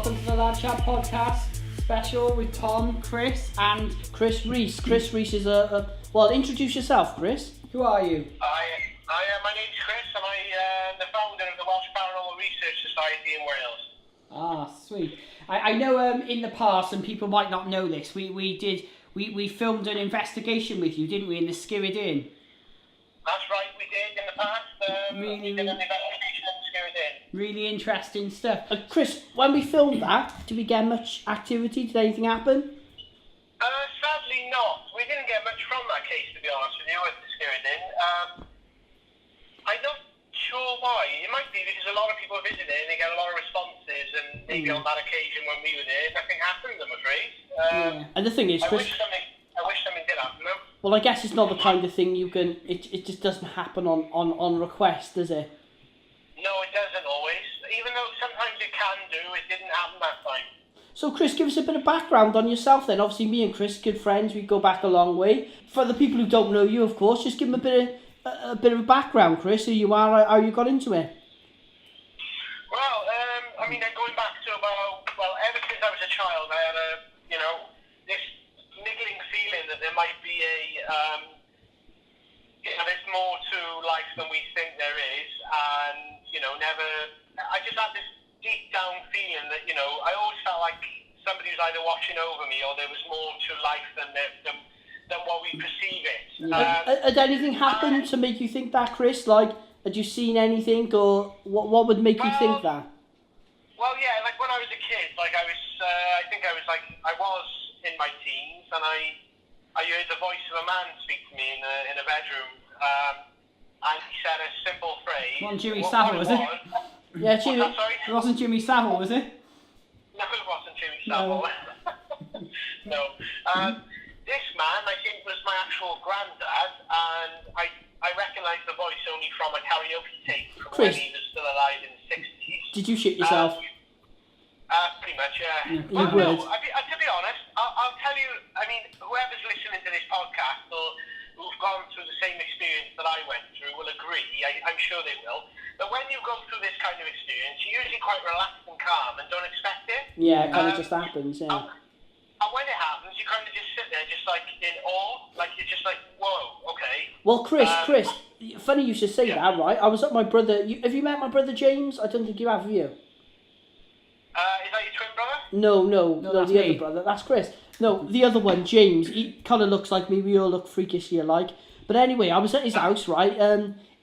welcome to the Lad Chat podcast special with Tom, Chris, and Chris Rees. Chris Rees is well, introduce yourself, Chris. Who are you? My name's Chris, and I'm the founder of the Welsh Paranormal Research Society in Wales. Ah, sweet. I know in the past, and people might not know this, we filmed an investigation with you, didn't we, in the Skirrid Inn? That's right, we did in the past. Really? We did an investigation in the Skirrid Inn. Really interesting stuff. Chris, when we filmed that, did we get much activity? Did anything happen? Sadly not. We didn't get much from that case, to be honest with you, at the Skirrid Inn. I'm not sure why. It might be because a lot of people visit it and they get a lot of responses, and maybe on that occasion when we were there, nothing happened, I'm afraid. Yeah. And the thing is, Chris, I wish something did happen, though. Well, I guess it's not the kind of thing you can. It just doesn't happen on request, does it? No, it doesn't always. Even though sometimes it can do, it didn't happen that time. So, Chris, give us a bit of background on yourself then. Obviously, me and Chris, good friends, we go back a long way. For the people who don't know you, of course, just give them a bit of a background, Chris, who you are, how you got into it. Well, going back to ever since I was a child, I had this niggling feeling that there might be there's more to life than we think there is, and I just had this deep down feeling that I always felt like somebody was either watching over me or there was more to life than what we perceive it. Yeah. Had anything happened to make you think that, Chris? Like, had you seen anything, or what would make you think that? Well, yeah, like when I was a kid, like I was in my teens, and I heard the voice of a man speak to me in a bedroom, and he said a simple phrase. Wasn't Jimmy Savile, was it? Yeah, Jimmy. It wasn't Jimmy Savile, was it? No, it wasn't Jimmy Savile. No. This man, I think, was my actual granddad, and I recognised the voice only from a karaoke tape from Chris, when he was still alive in the 60s. Did you shit yourself? Pretty much, yeah. You would. To be honest, I'll tell you, whoever's listening to this podcast or who've gone through the same experience that I went through will agree, I'm sure they will, that when you go through this kind of experience, you're usually quite relaxed and calm and don't expect it. Yeah, it kind of just happens, yeah. And when it happens, you kind of just sit there just like in awe, like you're just like, whoa, okay. Well, Chris, funny you should say that, right? I was at my brother, have you met my brother James? I don't think you have you. Is that your twin brother? No, the other brother. That's Chris. No, the other one, James. He kind of looks like me. We all look freakishly alike. But anyway, I was at his house, right?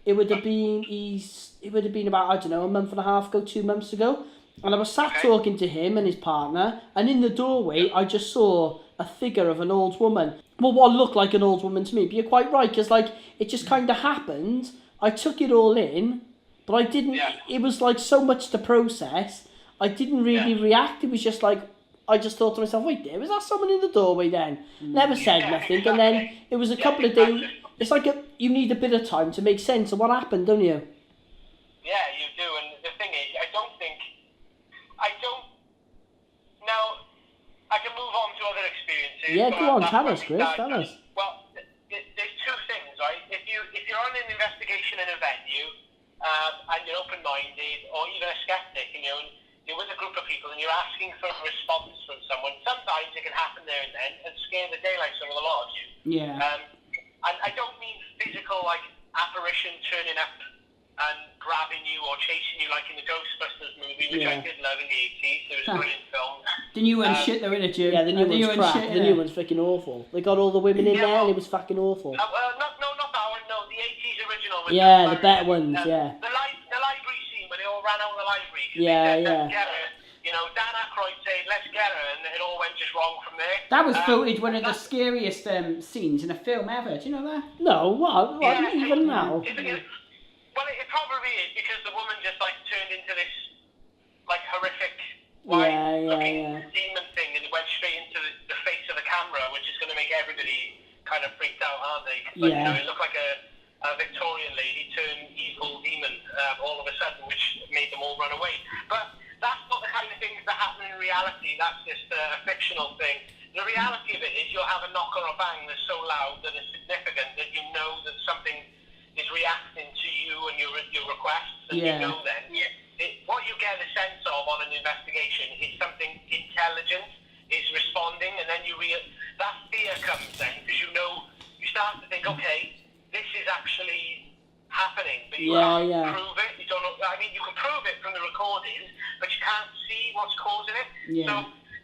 It would have been about, I don't know, a month and a half ago, 2 months ago. And I was sat talking to him and his partner, and in the doorway, I just saw a figure of an old woman. Well, what looked like an old woman to me. But you're quite right, because it just kind of happened. I took it all in, but I didn't. Yeah. It was like so much to process. I didn't really react. It was just like, I just thought to myself, wait, there was that someone in the doorway then? Never said nothing. Exactly. And then it was a couple of days. It's like you need a bit of time to make sense of what happened, don't you? Yeah, you do. And the thing is, now, I can move on to other experiences. Yeah, go on, tell us, Chris, tell us. Well, there's two things, right? If you're on an investigation in a venue, and you're open-minded, or even a skeptic, and you're with a group of people and you're asking for a response from someone, sometimes it can happen there and then and scare the daylights out of the lot of you. Yeah. And I don't mean physical, like apparition turning up and grabbing you or chasing you like in the Ghostbusters movie, which I did love in the 80s. It was a brilliant film. The new one's shit though, innit, Jim? Yeah, the new one's crap. The new one's freaking awful. They got all the women in there and it was fucking awful. Not that one, no. The 80s original. With the better ones, yeah. The library scene where they all ran out of the library. Dan Aykroyd said, let's get her, and it all went just wrong from there. That was voted one of the scariest scenes in a film ever. Do you know that? No, what? Even now? It probably is, because the woman just turned into this horrific demon thing, and it went straight into the face of the camera, which is going to make everybody kind of freaked out, aren't they? It looked like a Victorian lady turned evil demon all of a sudden, which made them all run away. But that's not the kind of things that happen in reality. That's just a fictional thing. The reality of it is you'll have a knock or a bang that's so loud that it's significant that you know that something is reacting to you and your requests, and you know then. what you get a sense of on an investigation is something intelligent is responding, and then that fear comes then, because you start to think, okay, this is actually happening, but you can't prove it. You don't know. I mean, you can prove it from the recordings, but you can't see what's causing it. Yeah. So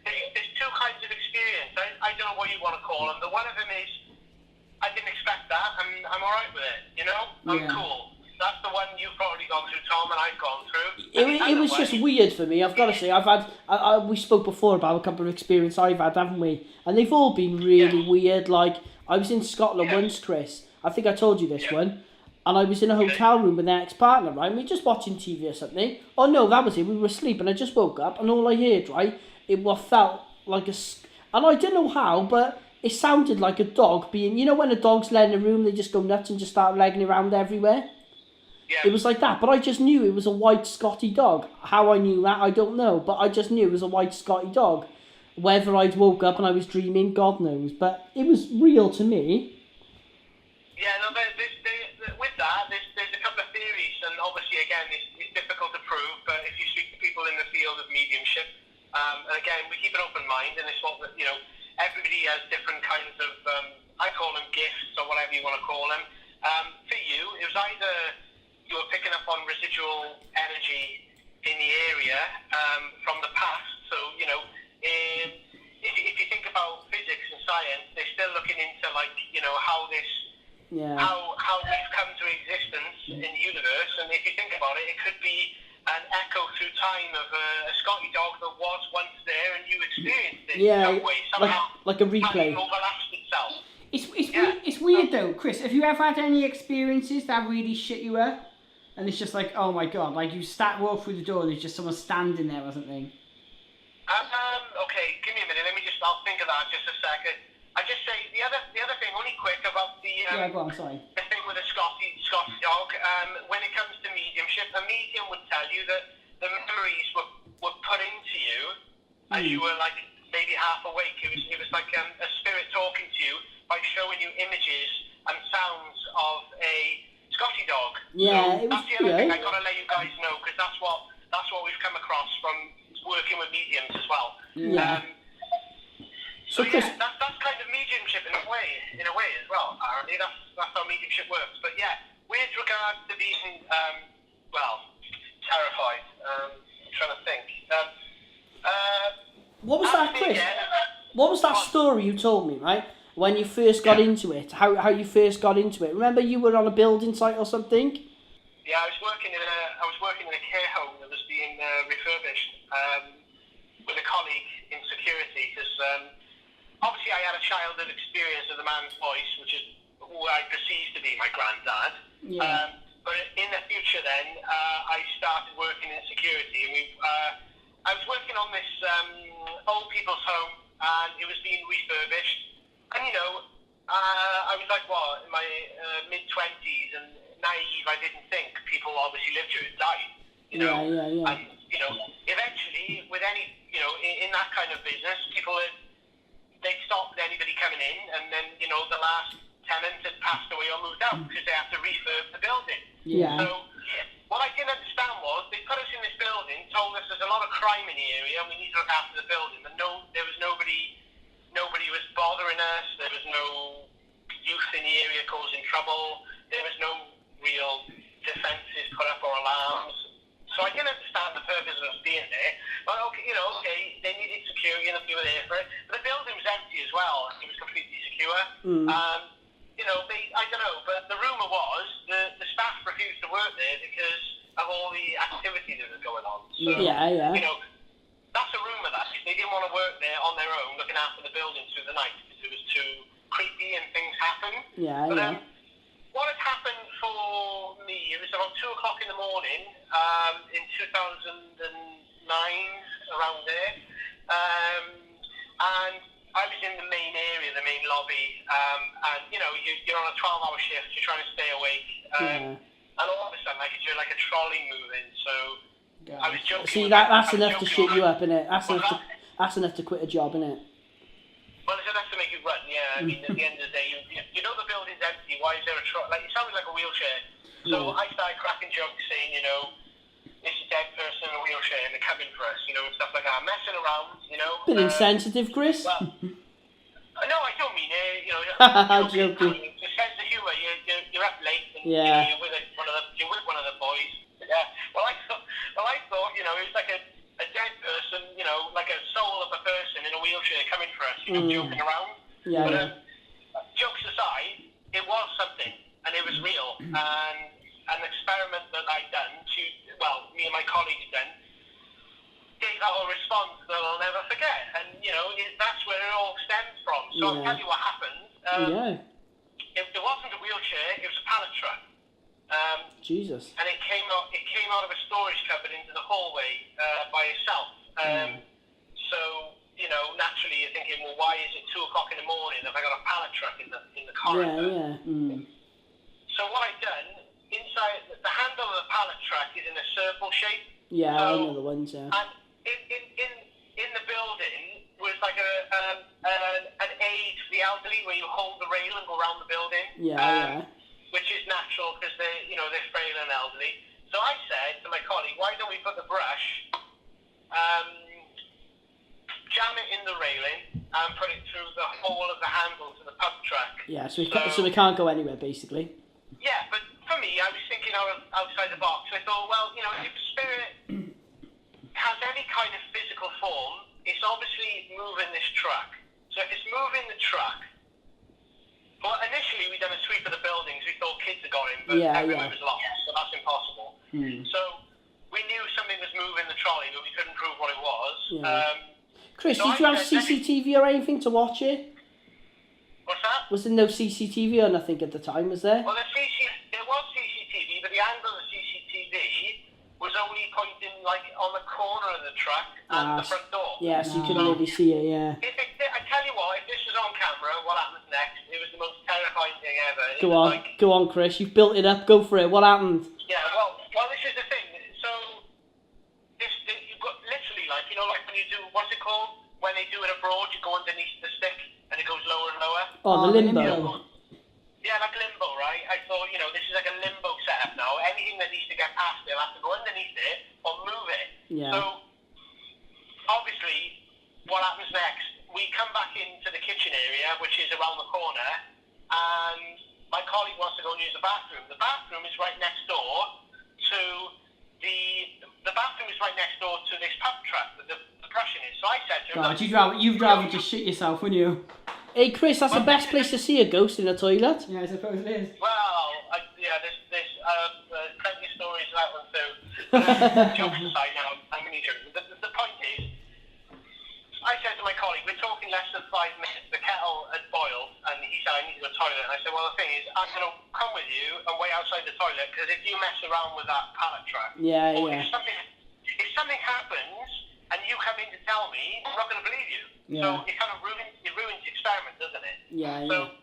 there's two kinds of experience. I don't know what you want to call them, but one of them is, I didn't expect that, and I'm all right with it. You know, I'm cool. That's the one you've probably gone through, Tom, and I've gone through. It was just weird for me. I've got to say, I've had. We spoke before about a couple of experiences I've had, haven't we? And they've all been really weird. Like, I was in Scotland once, Chris. I think I told you this one. And I was in a hotel room with an ex-partner, right? And we were just watching TV or something. Oh no, that was it. We were asleep, and I just woke up, and all I heard, right, it felt like and I don't know how, but it sounded like a dog being. You know, when a dog's laying in a room, they just go nuts and just start legging around everywhere. Yeah. It was like that, but I just knew it was a white Scotty dog. How I knew that, I don't know, but I just knew it was a white Scotty dog. Whether I'd woke up and I was dreaming, God knows, but it was real to me. Yeah, no, with that, there's a couple of theories, and obviously, again, it's difficult to prove, but if you speak to people in the field of mediumship, and again, we keep an open mind, and it's what, everybody has different kinds of, I call them gifts, or whatever you want to call them. For you, it was either you were picking up on residual energy in the area from the past. So, if you think about physics and science, they're still looking into, how this, how we've come to existence in the universe. And if you think about it, it could be an echo through time of a Scotty dog that was once there and you experienced it in some way, somehow. Like a replay. Time overlaps itself. It's weird though, Chris. Have you ever had any experiences that really shit you up? And it's just like, oh my God, like you walk through the door and there's just someone standing there or something. Okay, give me a minute. I'll think of that just a second. I just say the other thing, only quick about the Go on, sorry. The thing with a Scotty dog. When it comes to mediumship, a medium would tell you that the memories were put into you as you were like maybe half awake. It was like a spirit talking to you by showing you images and sounds of a Scotty dog. Yeah, so that's the other thing I gotta let you guys know, because that's what we've come across from working with mediums as well. Yeah. So Chris, that's kind of mediumship in a way as well. Apparently, that's how mediumship works. But yeah, with regards to being terrified. I'm trying to think. What was that, Chris? What was that story you told me, right? When you first got into it, how you first got into it. Remember, you were on a building site or something? Yeah, I was working in a care home that was being refurbished with a colleague in security, because obviously I had a childhood experience of the man's voice, which is who I perceived to be my granddad. Yeah. But in the future, then I started working in security, and I was working on this old people's home, and it was being refurbished. And I was like, in my mid-20s, and naive, I didn't think people obviously lived here and died, Yeah. And, eventually, with any, in that kind of business, people, they'd stopped anybody coming in, and then, the last tenant had passed away or moved out because they had to refurb the building. Yeah. So, what I didn't understand was, they put us in this building, told us there's a lot of crime in the area, and we need to look after the building, but there was nobody was bothering us. There was no youth in the area causing trouble. There was no real defences put up or alarms. So I didn't understand the purpose of us being there. But okay, they needed security and we were there for it. But the building was empty as well. It was completely secure. I don't know, but the rumour was the staff refused to work there because of all the activity that was going on. So, that's a rumour that they didn't want to work there on their own, looking after the building through the night because it was too creepy and things happen. But what had happened for me, it was about 2 o'clock in the morning in 2009, around there, and I was in the main area, the main lobby, and you're on a 12-hour shift, you're trying to stay awake, and all of a sudden I could hear like a trolley moving, so. I was joking. See, that's enough to shit you up, innit? That's enough to quit a job, innit? Well, it's enough to make you run, yeah. I mean, at the end of the day, you know the building's empty. Why is there a trolley? Like, it sounded like a wheelchair. So I started cracking jokes saying, it's dead person in a wheelchair and they're coming for us, and stuff like that. Messing around, Bit insensitive, Chris. Well, no, I don't mean it. I'm joking. Your sense of humour. You're up late and Yeah. you're with one of the boys. Yeah. Well, I thought it was like a dead person, like a soul of a person in a wheelchair coming for us, joking around. Yeah. But jokes aside, it was something, and it was real. And an experiment that I'd done me and my colleague had done, gave out a response that I'll never forget. And, that's where it all stems from. So I'll tell you what happened. It wasn't a wheelchair, it was a pallet truck. Jesus. And it came out of a storage cupboard into the hallway by itself. So, naturally you're thinking, well, why is it 2 o'clock in the morning if I got a pallet truck in the corridor? Yeah. So what I've done, inside the handle of the pallet truck is in a circle shape. Yeah, so, I know the ones, yeah. And in the building was like an aid for the elderly where you hold the rail and go around the building. Yeah. Which is natural because they're frail and elderly. So I said to my colleague, why don't we put the brush, jam it in the railing and put it through the hole of the handle to the pump truck. Yeah, so we can't go anywhere, basically. Yeah, but for me, I was thinking outside the box. I thought, well, if the spirit has any kind of physical form, it's obviously moving this truck. So if it's moving the truck, well, initially we done a sweep of the buildings. We thought kids had got in, but everyone was lost, so that's impossible. So we knew something was moving the trolley, but we couldn't prove what it was. Yeah. Chris, did you have CCTV or anything to watch it? What's that? Was there no CCTV or nothing at the time, was there? Well, there was CCTV, but the angle of the CCTV was only pointing on the corner of the truck and the front door. Yeah, so you couldn't really see it, yeah. I tell you what, if this was on camera, what happens next? It was the most terrifying thing ever. Go on, Chris. You've built it up. Go for it. What happened? Yeah, well, this is the thing. So, you've got literally, like when you do, what's it called? When they do it abroad, you go underneath the stick and it goes lower and lower. Oh, the limbo. Yeah, like limbo, right? I thought, this is like a limbo setup now. Anything that needs to get past it, will have to go underneath it or move it. Yeah. So, obviously, what happens next? We come back into the kitchen area, which is around the corner, and my colleague wants to go and use the bathroom. The bathroom is right next door to the bathroom is right next door to this pump truck that the brushing is. So I said to him, God, you'd rather just shit yourself, wouldn't you? Hey, Chris, that's the best place to see a ghost, in a toilet. Yeah, I suppose it is. Well, there's plenty of stories of that one too. Jokes aside now, I'm only joking. The point is, I said to my colleague, we're talking less than 5 minutes. The kettle had boiled, and he said, I need to go to the toilet. And I said, well, the thing is, I'm going to come with you and wait outside the toilet, because if you mess around with that pallet truck, if something happens and you come in to tell me, I'm not going to believe you. Yeah. So it kind of ruins the experiment, doesn't it? Yeah. So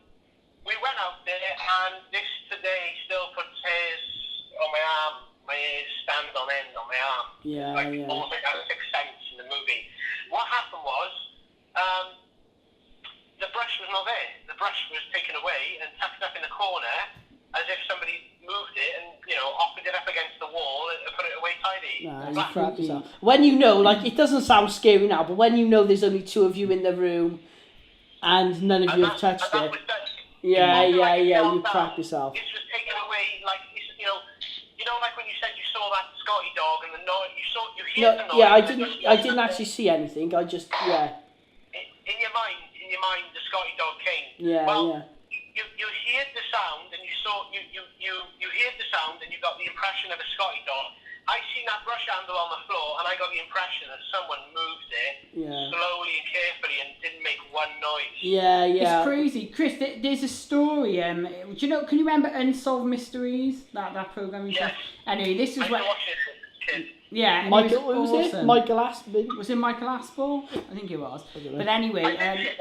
we went out there, and this today still puts hairs on my arm. My ears stand on end on my arm. Almost like a Sixth Sense in the movie. What happened was, the brush was not there. The brush was taken away and tucked up in the corner, as if somebody moved it and offered it up against the wall and put it away tidy. Crap yourself. When it doesn't sound scary now, but when there's only 2 of you in the room and none of you have touched it. You crap yourself. This was taken away, like like when you said you saw that Scotty dog and the noise, you hear the noise. Yeah, I didn't actually see anything. I just In your mind, the Scotty dog came. You heard the sound and you heard the sound and you got the impression of a Scotty dog. I seen that brush handle on the floor and I got the impression that someone moved it slowly and carefully and didn't make one noise. Yeah. It's crazy. Chris, there's a story, can you remember Unsolved Mysteries? That program? Yes. Anyway, this is what... I watched it as a kid. Yeah. Michael, what was it? Michael Aspel? Was it Michael Aspel? I think it was. But anyway...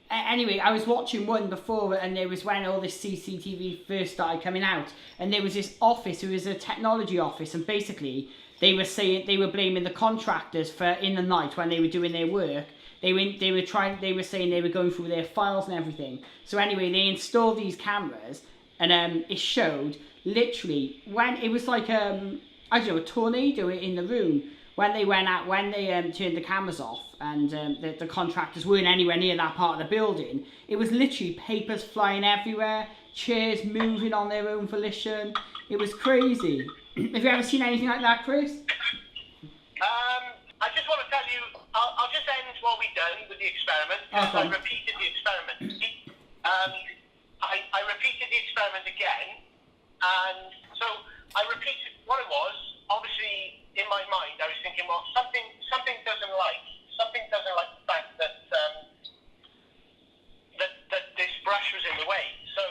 Anyway, I was watching one before, and there was when all this CCTV first started coming out, and there was this office, it was a technology office, and basically they were blaming the contractors for in the night when they were doing their work. They were saying they were going through their files and everything. So anyway, they installed these cameras, and it showed literally when it was like I don't know, a tornado in the room. When they went out, when they turned the cameras off and the contractors weren't anywhere near that part of the building, it was literally papers flying everywhere, chairs moving on their own volition. It was crazy. Have you ever seen anything like that, Chris? I just want to tell you, I'll just end what we've done with the experiment, because I repeated the experiment. I repeated the experiment again, and so I repeated what it was. Obviously, in my mind, I was thinking, well, something doesn't like the fact that that this brush was in the way. So,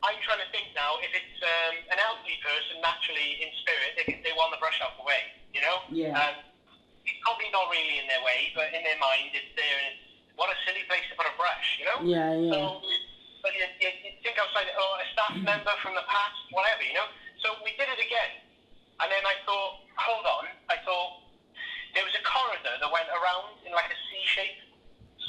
I'm trying to think now, if it's an elderly person, naturally, in spirit, they want the brush out the way, Yeah. It's probably not really in their way, but in their mind, it's there, and what a silly place to put a brush, Yeah. So, but you think outside, a staff member from the past, whatever, So we did it again. And then I thought, hold on, there was a corridor that went around in like a C shape.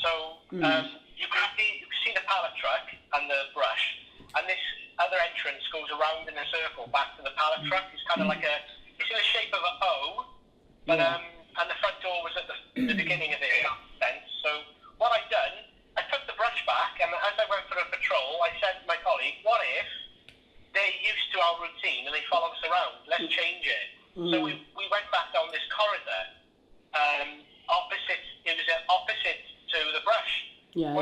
So you could see the pallet truck and the brush, and this other entrance goes around in a circle back to the pallet truck. It's kind of like it's in the shape of an O, but and the front door was at the beginning of it, in that sense. So what I'd done, I took the brush back, and as I went for a patrol, I said to my colleague, what if they're used to our routine and they follow us around? Let's change it. So we went back down this corridor, opposite to the brush. Yeah.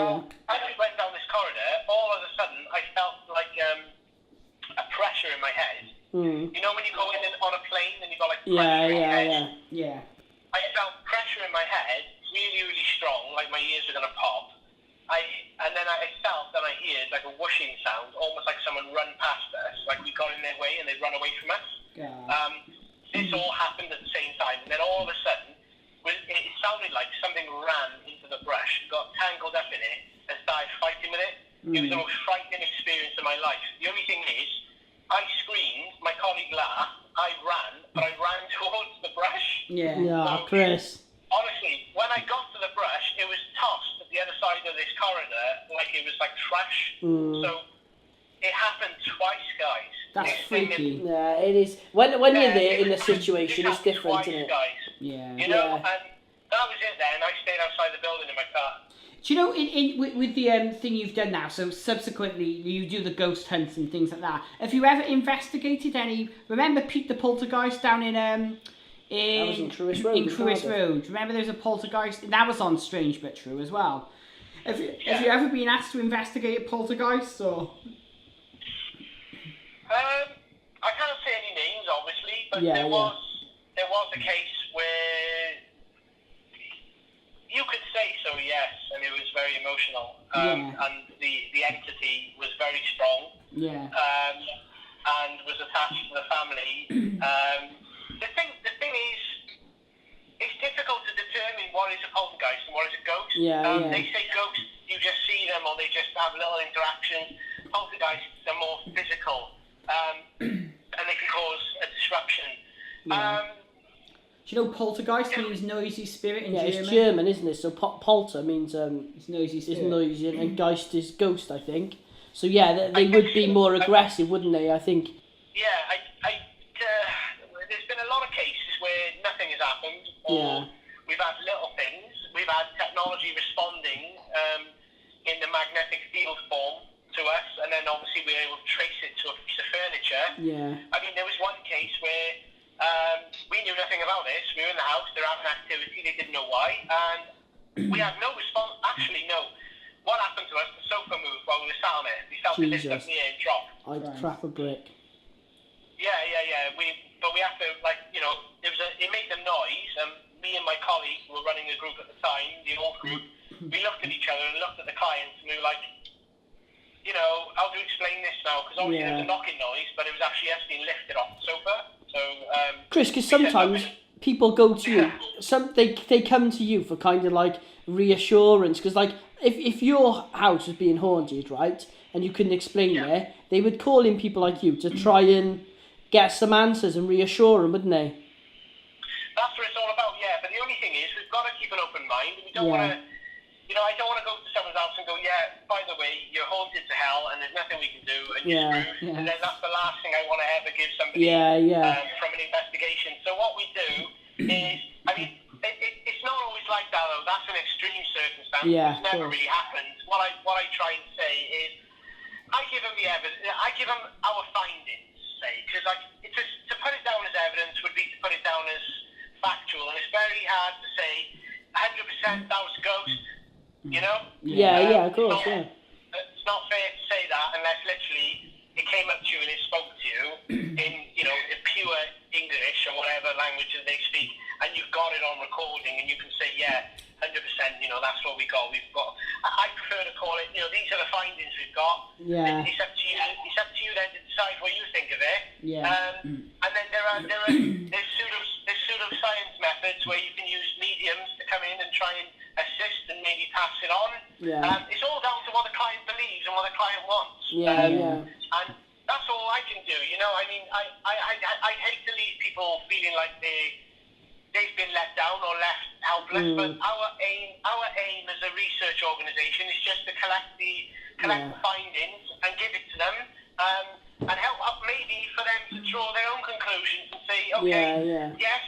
As we went down this corridor, all of a sudden I felt like a pressure in my head. When you go in on a plane and you got like pressure in your head? Yeah. I felt pressure in my head, really, really strong, like my ears were going to pop. And then I felt that I heard like a whooshing sound, almost like someone run past us, like we got in their way and they run away from us. Yeah. This all happened at the same time, and then all of a sudden, it sounded like something ran into the brush, got tangled up in it, and started fighting with it. It was the most frightening experience of my life. The only thing is, I screamed, my colleague laughed, I ran, but I ran towards the brush. Yeah. Yeah, So, Chris. honestly, when I got to the brush, it was tossed at the other side of this corridor like it was like trash. So it happened twice, guys. That's freaky. Yeah, it is. When you're there in the situation, it's different, twice, isn't it? guys. Yeah. And that was it then. I stayed outside the building in my car. Do you know, with the thing you've done now, so subsequently you do the ghost hunts and things like that, have you ever investigated any, remember Pete the Poltergeist down in That was in Crewis Road. in Crewis Road? Remember there's a poltergeist? That was on Strange But True as well. Have you ever been asked to investigate a poltergeist, or? I can't say any names, obviously, but there was a case where you could say so, yes, and it was very emotional, and the entity was very strong, and was attached to the family. The thing is, it's difficult to determine what is a poltergeist and what is a ghost. They say ghosts, you just see them or they just have little interactions. Poltergeists are more physical, and they can cause a disruption. Do you know poltergeist means noisy spirit in German? Yeah, it's German, isn't it? So polter means it's noisy spirit. Is noisy, and geist is ghost, I think. So yeah, they would be more aggressive, wouldn't they? I think. Yeah, there's been a lot of cases where nothing has happened, or we've had little things. We've had technology responding in the magnetic field form to us, and then obviously we're able to trace it to a piece of furniture. Yeah. I mean, there was one case where we knew nothing about this. We were in the house, they're having activity, they didn't know why, and we had no response. Actually, no. What happened to us? The sofa moved while we were sat on it. We felt it lift up in the air and drop. I'd crap a brick. Yeah. But we have to, it made a noise, and me and my colleague who were running the group at the time, the old group, we looked at each other and looked at the clients, and we were like, how do we explain this now? Because obviously there was a knocking noise, but it was actually us being lifted off the sofa. So, Chris, because sometimes people go to you, they come to you for kind of like reassurance, because like if your house was being haunted, right, and you couldn't explain it, they would call in people like you to try and get some answers and reassure them, wouldn't they? That's what it's all about, yeah. But the only thing is, we've got to keep an open mind. We don't want to, I don't want to go to someone's house and and go, yeah, by the way, you're haunted to hell, and there's nothing we can do, and you're screwed. Yeah. And then that's the last thing I want to ever give somebody from an investigation. So what we do is, I mean, it's not always like that, though. That's an extreme circumstance. Yeah, it's never really happened. What I try and say is, I give them the evidence. I give them our findings, say, because like to put it down as evidence would be to put it down as factual, and it's very hard to say 100% that was a ghost. You know? Yeah, of course, It's not fair to say that unless literally it came up to you and it spoke to you in, you know, in pure English or whatever language that they speak, and you've got it on recording, and you can say, 100%, you know, that's what we got. I prefer to call it, you know, these are the findings we've got. Yeah. It's up to you. It's up to you then to decide what you think of it. Yeah. And then there's pseudoscience methods where you can use mediums to come in and try and assist and maybe pass it on. Yeah. It's all down to what the client believes and what the client wants. And that's all I can do. You know, I mean, I hate to leave people feeling like they've been let down or left helpless. But our aim as a research organisation is just to collect the findings and give it to them, and help up maybe for them to draw their own conclusions and say, okay, yes,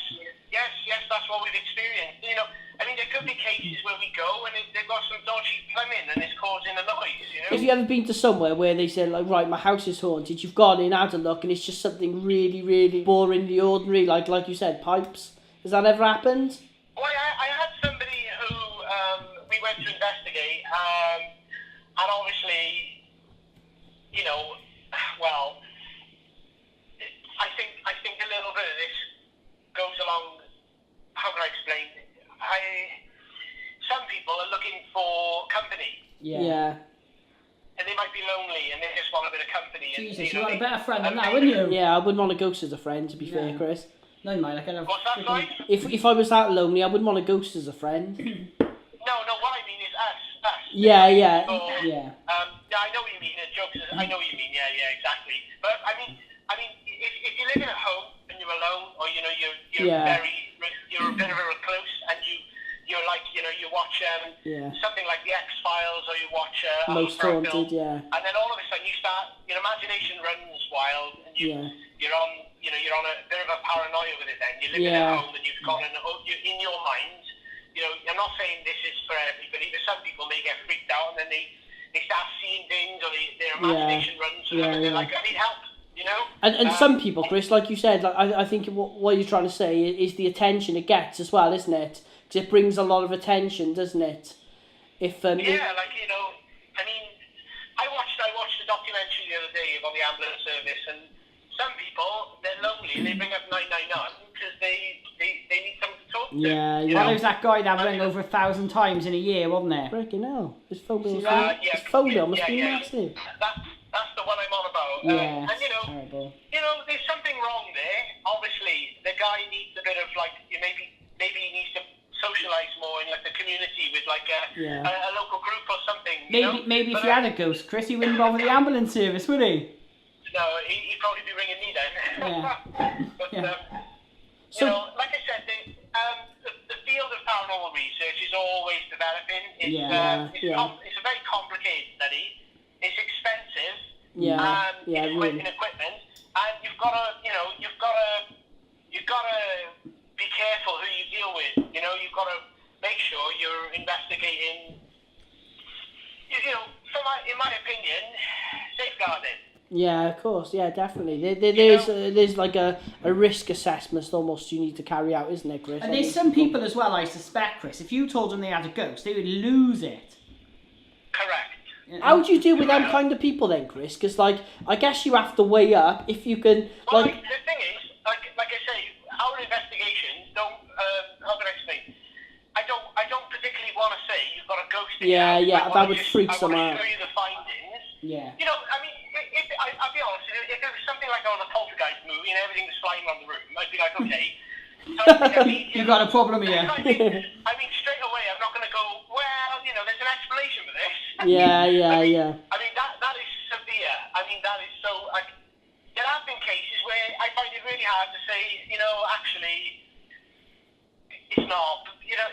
that's what we've experienced. You know, I mean, there could be cases where we go and they've got some dodgy plumbing and it's causing a noise, you know? Have you ever been to somewhere where they said, like, right, my house is haunted, you've gone in, had a look, and it's just something really, really boringly ordinary, like you said, pipes? Has that ever happened? Well, I had somebody who we went to investigate, and obviously, you know, well, I think a little bit of this goes along. How can I explain? Some people are looking for company. Yeah. And they might be lonely, and they just want a bit of company. Jesus, and, you want a better friend than that, wouldn't you? Yeah, I wouldn't want a ghost as a friend, to be fair, Chris. No, mate, I kind of. What's that, like? If I was that lonely, I wouldn't want a ghost as a friend. No, what I mean is us. Yeah. Yeah, I know what you mean. Jokes. I know what you mean. Yeah, exactly. But I mean, if you're living at home and you're alone, or you know you're a bit of a recluse, and you're like, you know, you watch something like the X-Files, or you watch Most Haunted, and then all of a sudden you start, your imagination runs wild, and you're on a bit of a paranoia with it. Then you're living at home, and you've got in your mind. You know, I'm not saying this is for everybody, but some people may get freaked out, and then they start seeing things, or their imagination runs to them, and they're like, I need help. You know? And some people, Chris, like you said, like I think what you're trying to say is the attention it gets as well, isn't it? Because it brings a lot of attention, doesn't it? Like, you know, I mean, I watched a documentary the other day about the ambulance service, and some people, they're lonely and they bring up 999 because they need someone to talk to. Yeah. Well, there's that guy that rang over 1,000 times in a year, wasn't there? Freaking hell. His phone bill must be massive. That's the one I'm on about. And terrible. You know, there's something wrong there. Obviously, the guy needs a bit of like, maybe he needs to socialise more in like the community with like a local group or something. Maybe if you had a ghost, Chris, he wouldn't bother the ambulance service, would he? No, he'd probably be ringing me then. But you know, like I said, the field of paranormal research is always developing. It's a very complicated study. It's expensive. Equipment, and you've got to be careful who you deal with. You know, you've got to make sure you're investigating. You know, in my opinion, safeguarding. Yeah, of course. Yeah, definitely. There's like a risk assessment almost you need to carry out, isn't it, Chris? And there's some people as well, I suspect, Chris, if you told them they had a ghost, they would lose it. Correct. How do you deal with them kind of people then, Chris? Because, like, I guess you have to weigh up if you can, well, like... the thing is, like I say, our investigations don't, how can I explain? I don't particularly want to say you've got a ghost in your house. That would freak someone out. I want to show you the findings. Yeah. You know, I mean, I'll be honest, if it was something like on a poltergeist movie and everything was flying around the room, I'd be like, okay. You got a problem here. I mean, straight away, I'm not going to go, well, you know, there's an explanation for this. Yeah. I mean, that is severe. I mean, that is so... there have been cases where I find it really hard to say, you know, actually, it's not. You know,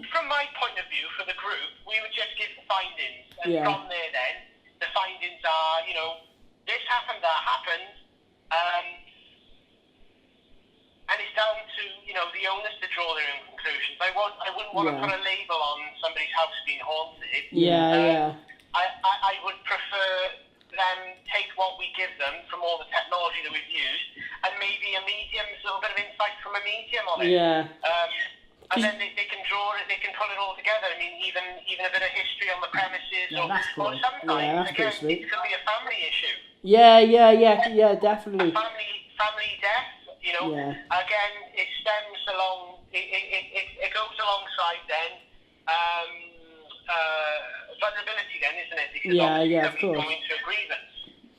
from my point of view, for the group, we would just give the findings, and from there, then the findings are, this happened, that happened, and it's down to the owners to draw their own conclusions. I wouldn't want to put a label on somebody's house being haunted. I would prefer them take what we give them from all the technology that we've used, and maybe a little bit of insight from a medium on it. And then they can draw it, they can put it all together. I mean, even a bit of history on the premises, or sometimes again, it could be a family issue. Definitely. Family death. Again, it stems along. It goes alongside then vulnerability, then, isn't it? Because of course. Going into a grievance.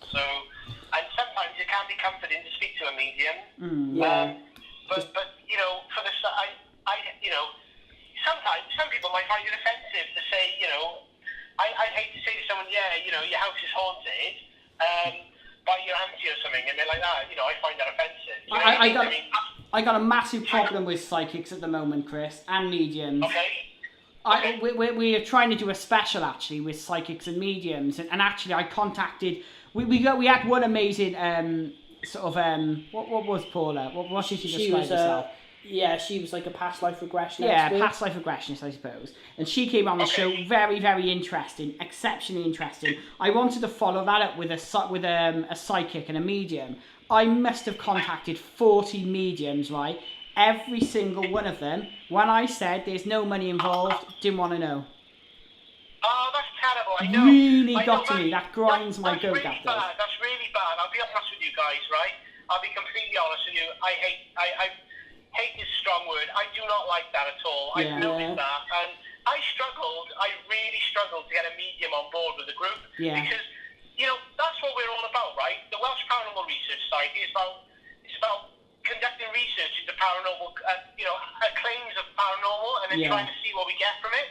So, and sometimes it can be comforting to speak to a medium. But for the sometimes some people might find it offensive to say, I'd hate to say to someone, your house is haunted. By your auntie or something, and they're like, I find that offensive. I got a massive problem with psychics at the moment, Chris, and mediums. Okay. We are trying to do a special actually with psychics and mediums, and actually I contacted. We had one amazing what was Paula? What did she describe herself? She was like a past life regression expert. Past life regressionist, I suppose. And she came on the show, very, very interesting, exceptionally interesting. I wanted to follow that up with a psychic and a medium. I must have contacted 40 mediums, right? Every single one of them, when I said there's no money involved, didn't want to know. Oh, that's terrible. I know. Really got to me. That grinds my goat. That's really bad. I'll be honest with you guys, right? I'll be completely honest with you. Hate is a strong word. I do not like that at all. I've noticed that, and I really struggled to get a medium on board with the group, because that's what we're all about, right? The Welsh Paranormal Research Society is about conducting research into paranormal, claims of paranormal, and then trying to see what we get from it,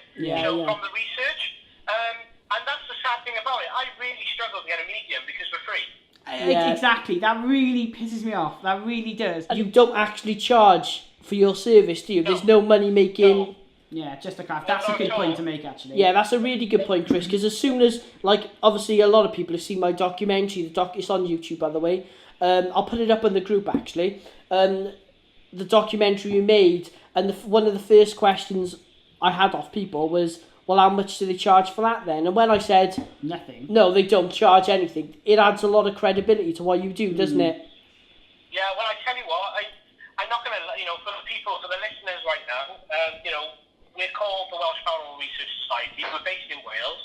from the research. And that's the sad thing about it. I really struggle to get a medium because we're free. Exactly. That really pisses me off. That really does. And you don't actually charge for your service, do you? There's no money making. No. Yeah, just a craft. That's a good point to make, actually. Yeah, that's a really good point, Chris. Because as soon as, obviously, a lot of people have seen my documentary. It's on YouTube, by the way. I'll put it up in the group, actually. The documentary you made, and one of the first questions I had off people was, well, how much do they charge for that then? And when I said nothing, no, they don't charge anything, it adds a lot of credibility to what you do, doesn't it? Yeah, well, I tell you what, I'm not going to, for the listeners right now, we're called the Welsh Paranormal Research Society. We're based in Wales.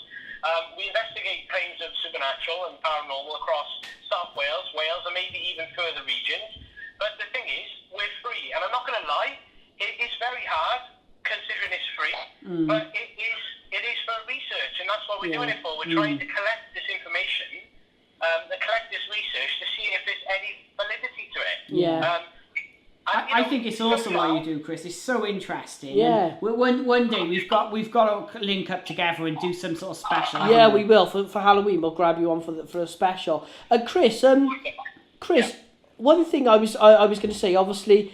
We investigate claims of supernatural and paranormal across South Wales, and maybe even further regions. But the thing is, we're free, and I'm not going to lie, it's very hard considering it's free, but it is for research, and that's what we're doing it for. We're trying to collect this information, collect this research to see if there's any validity to it. I think it's awesome what you do, Chris. It's so interesting. Yeah. And one day we've got to link up together and do some sort of special. Yeah, we will for Halloween. We'll grab you on for a special. Chris, one thing I was going to say. Obviously,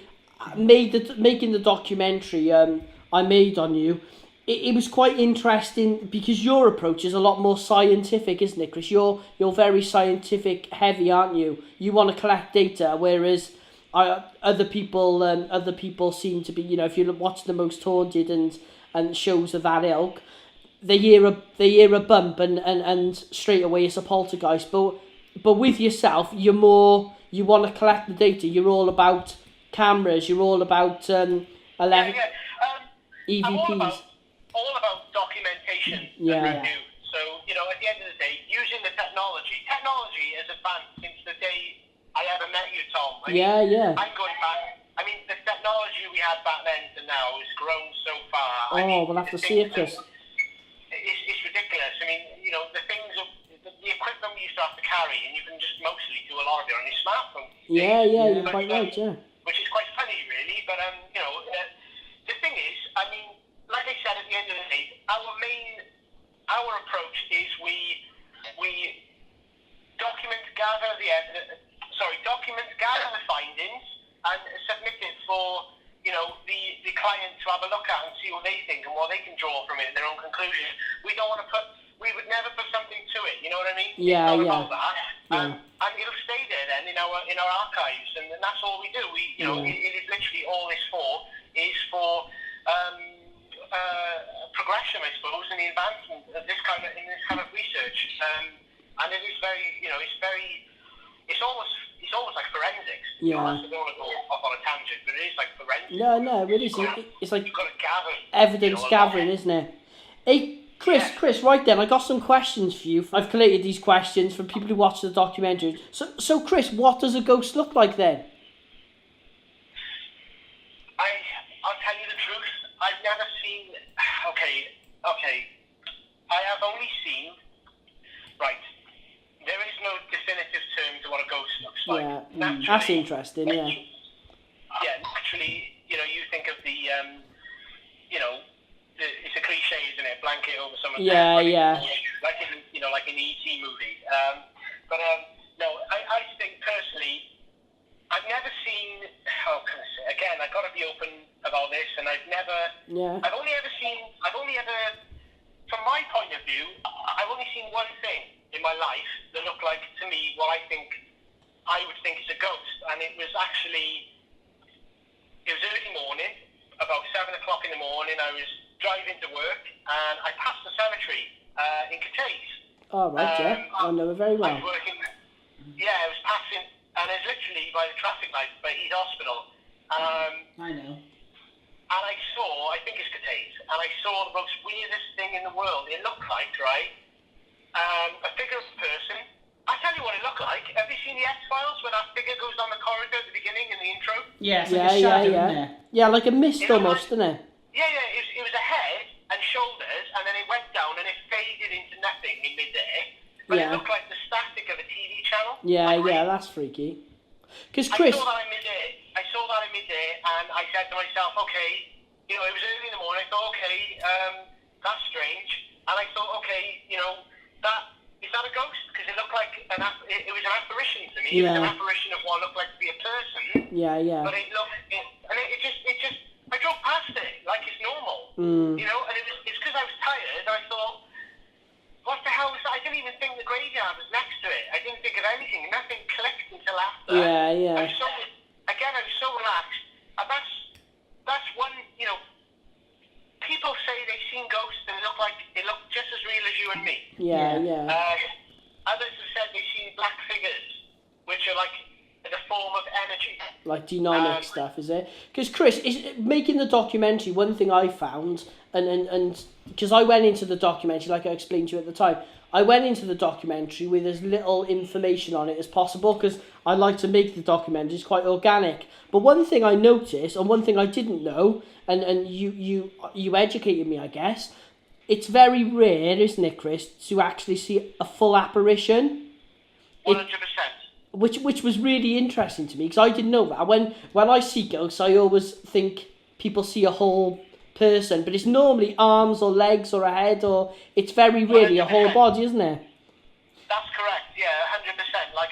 making the documentary I made on you. It was quite interesting because your approach is a lot more scientific, isn't it, Chris? You're very scientific heavy, aren't you? You want to collect data, whereas other people seem to be, if you watch The Most Haunted and shows of that ilk, they hear a bump and straight away it's a poltergeist. But with yourself, you want to collect the data. You're all about cameras. You're all about EVPs. All about documentation that we do. So, at the end of the day, using the technology has advanced since the day I ever met you, Tom. I'm going back. I mean, the technology we had back then to now has grown so far. We'll have to see it, Chris. It's ridiculous. I mean, the things, the equipment we used to have to carry, and you can just mostly do a lot of it on your smartphone. You're quite right, Which is quite funny, really. But, the thing is, I mean, like I said, at the end of the day, our approach is we gather the findings and submit it for, the client to have a look at and see what they think and what they can draw from it, their own conclusion. We don't want to we would never put something to it, you know what I mean? Yeah, it's yeah. not about that. And it'll stay there then in our archives, and that's all we do. It is literally all this is for progression, I suppose, and the advancement of this kind of research. And it is very, it's almost like forensics. Yeah. I don't want to go off on a tangent, but it is like forensics. No, it is. It's like you've got to gather evidence gathering, isn't it? Hey, Chris, right then, I got some questions for you. I've collated these questions from people who watch the documentary. So Chris, what does a ghost look like then? I'll tell you the truth. I've never seen. Okay. I have only seen. Right. There is no definitive term to what a ghost looks like. Yeah, that's interesting. Yeah. Yeah. Naturally, you think of the, it's a cliche, isn't it? Blanket over someone's head. Yeah. Like in the E.T. movie. But no, I think personally, I've never seen. How can I say? Again, I've got to be open about this, and I've never. Yeah. I've only ever, from my point of view, I've only seen one thing in my life that looked like to me what I would think is a ghost, and it was early morning, about 7 o'clock in the morning. I was driving to work, and I passed the cemetery in Cathays. Oh, right, I know it very well. I was working. Yeah, I was passing, and it's literally by the traffic light by Heath Hospital. I know. And I think it's Cathays, and I saw the most weirdest thing in the world. It looked like, right, a figure of a person. I tell you what it looked like. Have you seen the X-Files where that figure goes down the corridor at the beginning in the intro? Yeah, it's like a shadow, isn't it? Yeah, like a mist almost, isn't it? Yeah, it was a head and shoulders, and then it went down and it faded into nothing in midair. But it looked like the static of a TV channel. Yeah, that's freaky. Because Chris, I saw that in midair, and I said to myself, okay, it was early in the morning. I thought, okay, that's strange, and I thought, okay, is that a ghost? Because it looked like it was an apparition to me. Yeah. It was an apparition of what looked like to be a person. Yeah. But it just, I drove past it like it's normal. And it's because I was tired. I thought, what the hell was that? I didn't even think the graveyard was next to it. I didn't think of anything. Nothing clicked until after. Yeah. I was so relaxed. And that's one, people say they've seen ghosts and it looked just as real as you and me. Yeah. Others have said they've seen black figures, which are like the form of energy. Like demonic stuff, is it? Because Chris, making the documentary, one thing I found, and because I went into the documentary, like I explained to you at the time, I went into the documentary with as little information on it as possible, because I like to make the documentaries quite organic. But one thing I noticed, and one thing I didn't know, and you educated me, I guess, it's very rare, isn't it, Chris, to actually see a full apparition? 100%. Which was really interesting to me, because I didn't know that. When I see ghosts, I always think people see a whole person, but it's normally arms or legs or a head, or it's very rarely a whole body, isn't it? That's correct, yeah, 100%. Like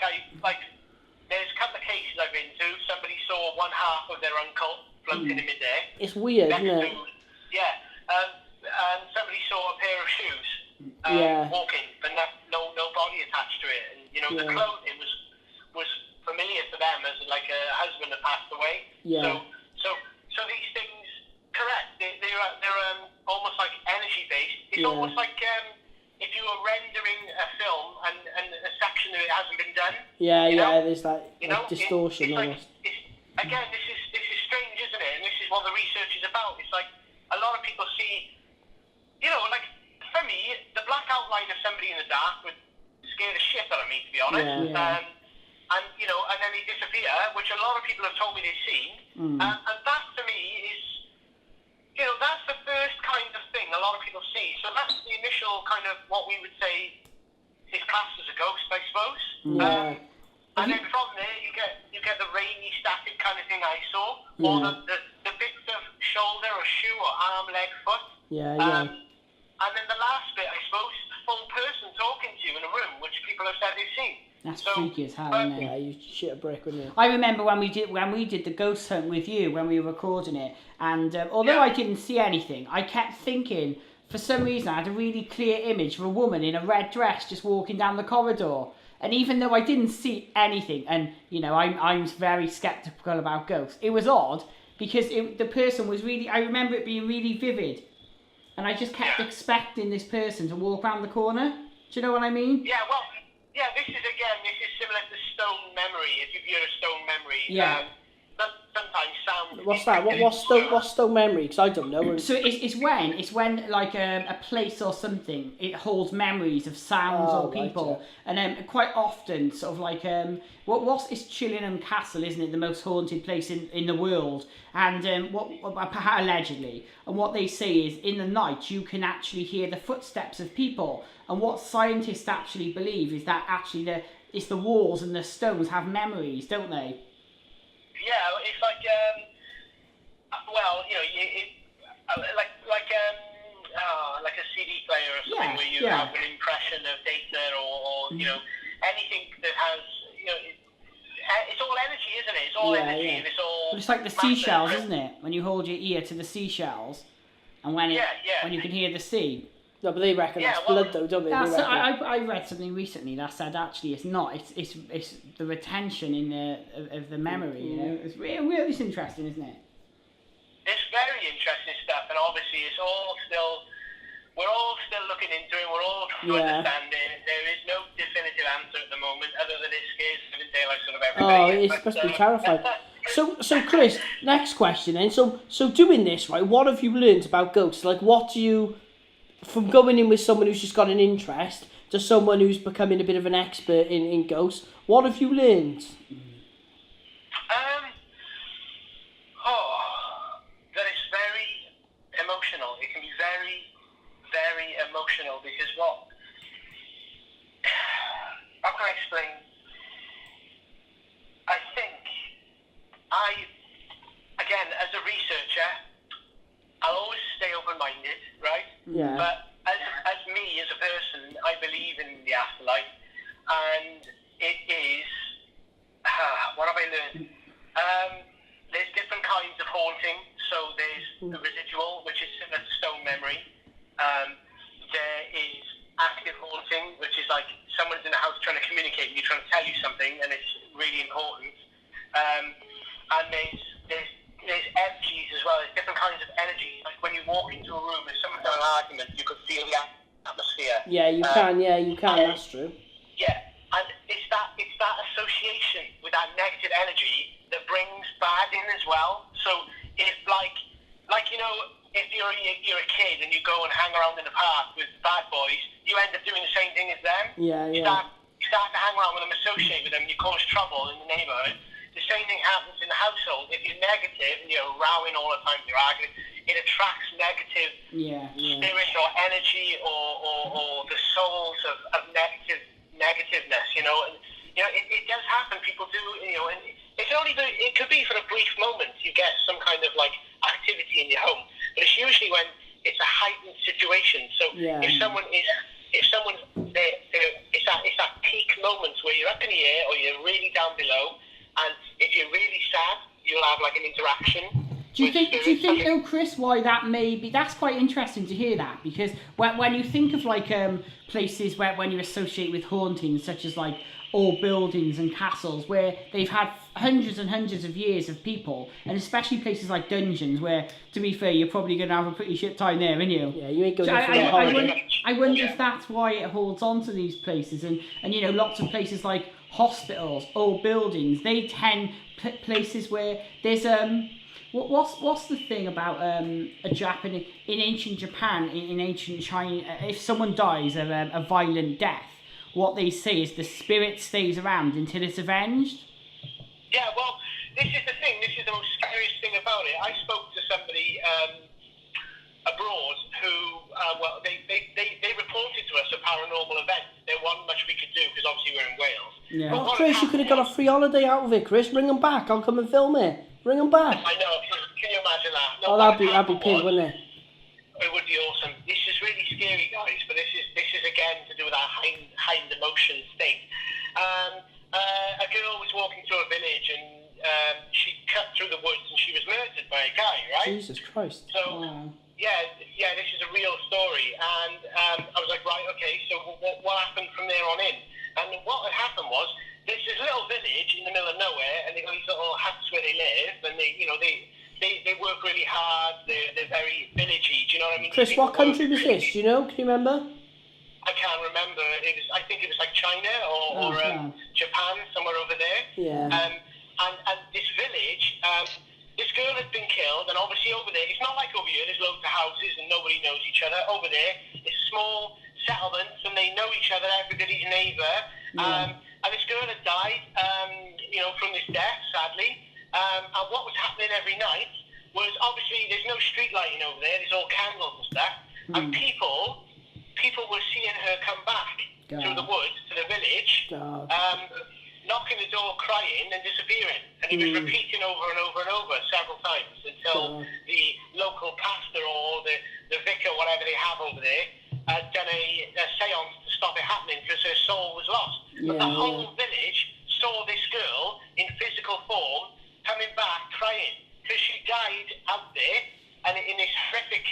there's a couple of cases I've been to. Somebody saw one half of their uncle floating in midair. It's weird, isn't it? Yeah, and somebody saw a pair of shoes walking, but no body attached to it. And the clothing was familiar to them as like a husband that passed away. Yeah. So these things, correct? They're almost like energy based. It's almost like if you were rendering a film and a section of it hasn't been done. Yeah. There's that distortion almost. Again, this is strange, isn't it? And this is what the research is about. It's like a lot of people see, like for me, the black outline of somebody in the dark would scare the shit out of me, to be honest. Yeah. And then they disappear, which a lot of people have told me they've seen. And that to me is, that's the first kind of thing a lot of people see. So that's the initial kind of what we would say is classed as a ghost, I suppose. Yeah. And then from there you get the rainy static kind of thing I saw, or the bits of shoulder or shoe or arm, leg, foot. Yeah. And then the last bit, I suppose, full person talking to you in a room, which people have said they've seen. That's freaky as hell, isn't it? Yeah, you shit a brick, wouldn't you? I remember when we did the ghost hunt with you when we were recording it, and although I didn't see anything, I kept thinking, for some reason, I had a really clear image of a woman in a red dress just walking down the corridor. And even though I didn't see anything, and you know, I'm very skeptical about ghosts, it was odd because the person was really. I remember it being really vivid, and I just kept expecting this person to walk around the corner. Do you know what I mean? Yeah, well, this is similar to stone memory. If you've heard of stone memory, sometimes sound. What's that? What's stone memory? Because I don't know. So it's when like a place or something, it holds memories of sounds or people, and quite often sort of like it's Chillingham Castle, isn't it? The most haunted place in the world, and allegedly, and what they say is in the night you can actually hear the footsteps of people, and what scientists actually believe is that actually it's the walls and the stones have memories, don't they? Yeah, it's like like a CD player or something where you have an impression of data or you know anything that has it's all energy, isn't it? It's all energy and it's all. But it's like the seashells, isn't it? When you hold your ear to the seashells, and when you can hear the sea. No, but they reckon that's blood, though, don't they? I read something recently that said actually it's not. It's the retention of the memory. You know, it's really interesting, isn't it? It's very interesting stuff, and obviously we're all still looking into it. We're all trying to understand it. There is no definitive answer at the moment, other than it scares the daylight sort of everybody. Oh, it's supposed to be terrifying. So Chris, next question then. So doing this, right? What have you learned about ghosts? Like, what do you? From going in with someone who's just got an interest to someone who's becoming a bit of an expert in ghosts, what have you learned? That it's very emotional. It can be very, very emotional because how can I explain? I think again, as a researcher, I'll always stay open-minded, right? Yeah. But as me, as a person, I believe in the afterlife, and it is. What have I learned? There's different kinds of haunting. So there's the residual, which is similar to stone memory. There is active haunting, which is like someone's in the house trying to communicate with you, trying to tell you something, and it's really important. And there's energies as well. There's different kinds of energy. Like when you walk into a room, if someone's having an argument, you could feel the atmosphere. Yeah, you can. Yeah, you can. That's true. Yeah, and it's that association with that negative energy that brings bad in as well. So if like you know, if you're a kid and you go and hang around in the park with bad boys, you end up doing the same thing as them. Yeah. You start to hang around with them, associate with them, you cause trouble in the neighbourhood. The same thing happens in the household. If you're negative and you're rowing all the time, you're arguing, it attracts negative spirit or energy or the souls of negativeness, you know. And, you know, it does happen. People do, you know, and it could be for a brief moment you get some kind of like activity in your home, but it's usually when it's a heightened situation. So if someone's there, it's that peak moment where you're up in the air or you're really down below. And if you're really sad, you'll have like an interaction. Do you think though, Chris, why that may be? That's quite interesting to hear that, because when you think of like places where when you associate with hauntings, such as like old buildings and castles where they've had hundreds and hundreds of years of people, and especially places like dungeons where, to be fair, you're probably going to have a pretty shit time there, aren't you? Yeah, you ain't going to I wonder if that's why it holds on to these places, and you know, lots of places like hospitals, old buildings, they tend places where there's what's the thing about a Japanese in ancient Japan, in ancient China, if someone dies of a violent death, what they say is the spirit stays around until it's avenged. Yeah, well, this is the thing. This is the most scariest thing about it. I spoke to somebody abroad who, they reported to us a paranormal event. There wasn't much we could do because obviously we're in Wales. Yeah. Oh, Chris, you could have got a free holiday out of it, Chris. Bring them back. I'll come and film it. Bring them back. I know. Can you imagine that? No, that'd be pig, wouldn't it? It would be awesome. This is really scary, guys, but this is again to do with our heightened emotion state. A girl was walking through a village and she cut through the woods and she was murdered by a guy, right? Jesus Christ. So, yeah, this is a real story. And I was like, right, okay, so what happened from there on in? And what had happened was, there's this little village in the middle of nowhere, and they've got these little huts where they live, and they work really hard, they're very villagey, do you know what I mean? Chris, what country was this? Do you know? Can you remember? I can't remember. I think it was like China or Japan, somewhere over there. Yeah. And this village, this girl had been killed, and obviously over there, it's not like over here, there's loads of houses and nobody knows each other. Over there, it's small settlements, and they know each other, everybody's neighbour. And this girl had died, from this death, sadly. And what was happening every night was, obviously, there's no street lighting over there, there's all candles and stuff. And people were seeing her come back through the woods to the village, knocking the door, crying and disappearing. And he was repeating over and over and over several times until the local pastor or the vicar, whatever they have over there, had done a seance to stop it happening because her soul was lost. But the whole village saw this girl in physical form coming back crying because she died out there, and in this horrific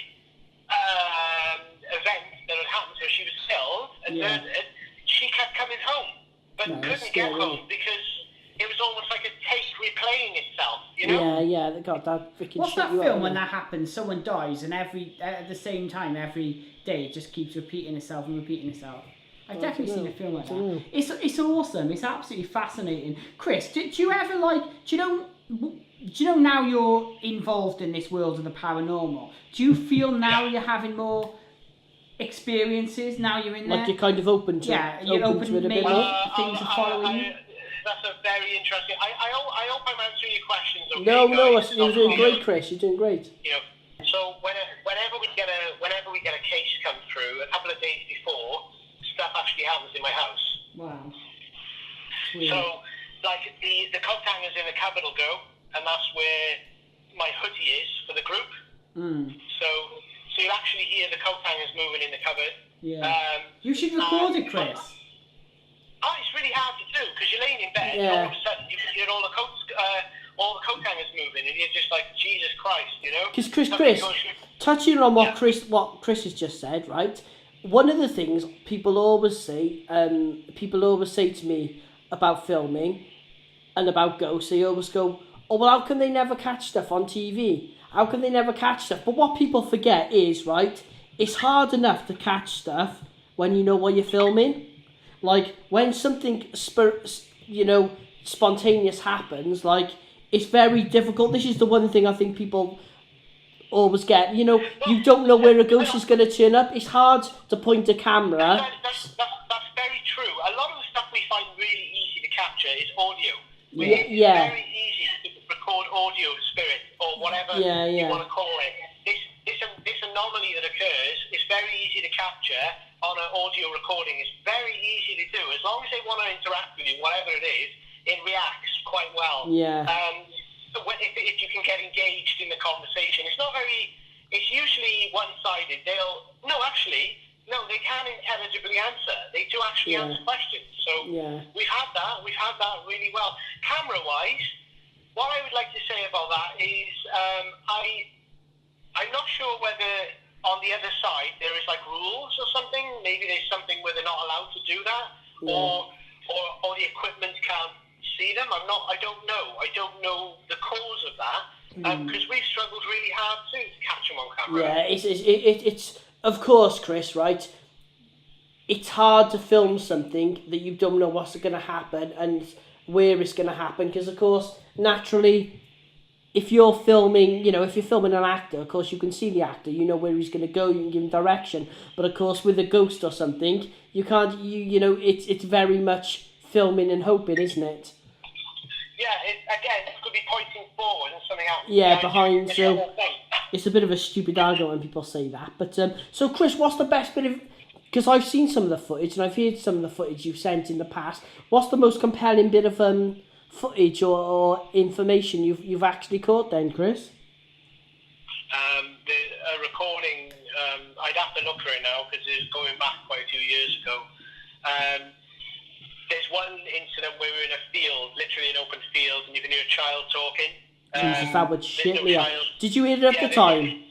event that had happened to her, she was killed and murdered. She kept coming home, but couldn't get home because it was almost like a tape replaying itself, you know? Yeah, God, that freaking What's shit that you film up, when man. that happens? Someone dies, and at the same time, every day it just keeps repeating itself and repeating itself. I've definitely seen a film like that. It's awesome. It's absolutely fascinating. Chris, do you ever do you know now you're involved in this world of the paranormal? Do you feel now you're having more experiences? Now you're in there. Like you're kind of open to you're open to it a bit maybe more. things are following you. That's a very interesting. I hope I'm answering your questions. Okay, No, guys? you're doing great, Chris. You're doing great. So whenever we get a case come through, a couple of days before, stuff actually happens in my house. Wow. So, like, the coat hangers in the cupboard will go, and that's where my hoodie is for the group. So you'll actually hear the coat hangers moving in the cupboard. Yeah. You should record it, Chris. It's really hard to do, because you're laying in bed, and all of a sudden you can hear all the coat hangers moving, and you're just like, Jesus Christ, you know? Because Chris, touching on what Chris has just said, right? One of the things people always say to me about filming and about ghosts, they always go, oh, well, how can they never catch stuff on TV? How can they never catch stuff? But what people forget is, right, it's hard enough to catch stuff when you know what you're filming. Like, when something, spontaneous happens, like, it's very difficult. This is the one thing I think people always get. You don't know where a ghost is going to turn up. It's hard to point a camera. That's very true. A lot of the stuff we find really easy to capture is audio. It's very easy to record audio spirit or whatever you want to call it. This anomaly that occurs is very easy to capture on an audio recording. It's very easy to do. As long as they want to interact with you, whatever it is, it reacts quite well. Yeah. If you can get engaged in the conversation, it's usually one-sided. They can intelligibly answer. They do actually answer questions. So we've had that really well. Camera-wise, what I would like to say about that is I'm not sure whether on the other side there is like rules or something. Maybe there's something where they're not allowed to do that, or the equipment can't see them. I don't know. I don't know the cause of that because we've struggled really hard to catch them on camera. Yeah, it's of course, Chris, right? It's hard to film something that you don't know what's going to happen and where it's going to happen because, of course, naturally, if you're filming an actor, of course, you can see the actor, you know where he's going to go, you can give him direction. But, of course, with a ghost or something, you can't, it's very much filming and hoping, isn't it? Yeah, it could be pointing forward and something else. Yeah, behind, so it's a bit of a stupid argument when people say that. But, so, Chris, what's the best bit of... Because I've seen some of the footage and I've heard some of the footage you've sent in the past. What's the most compelling bit of footage or information you've actually caught then, Chris? A recording I'd have to look for it now because it's going back quite a few years ago. There's one incident where we were in a field, literally an open field, and you can hear a child talking. Jesus, that would shit me up. Did you hear it at the time? time?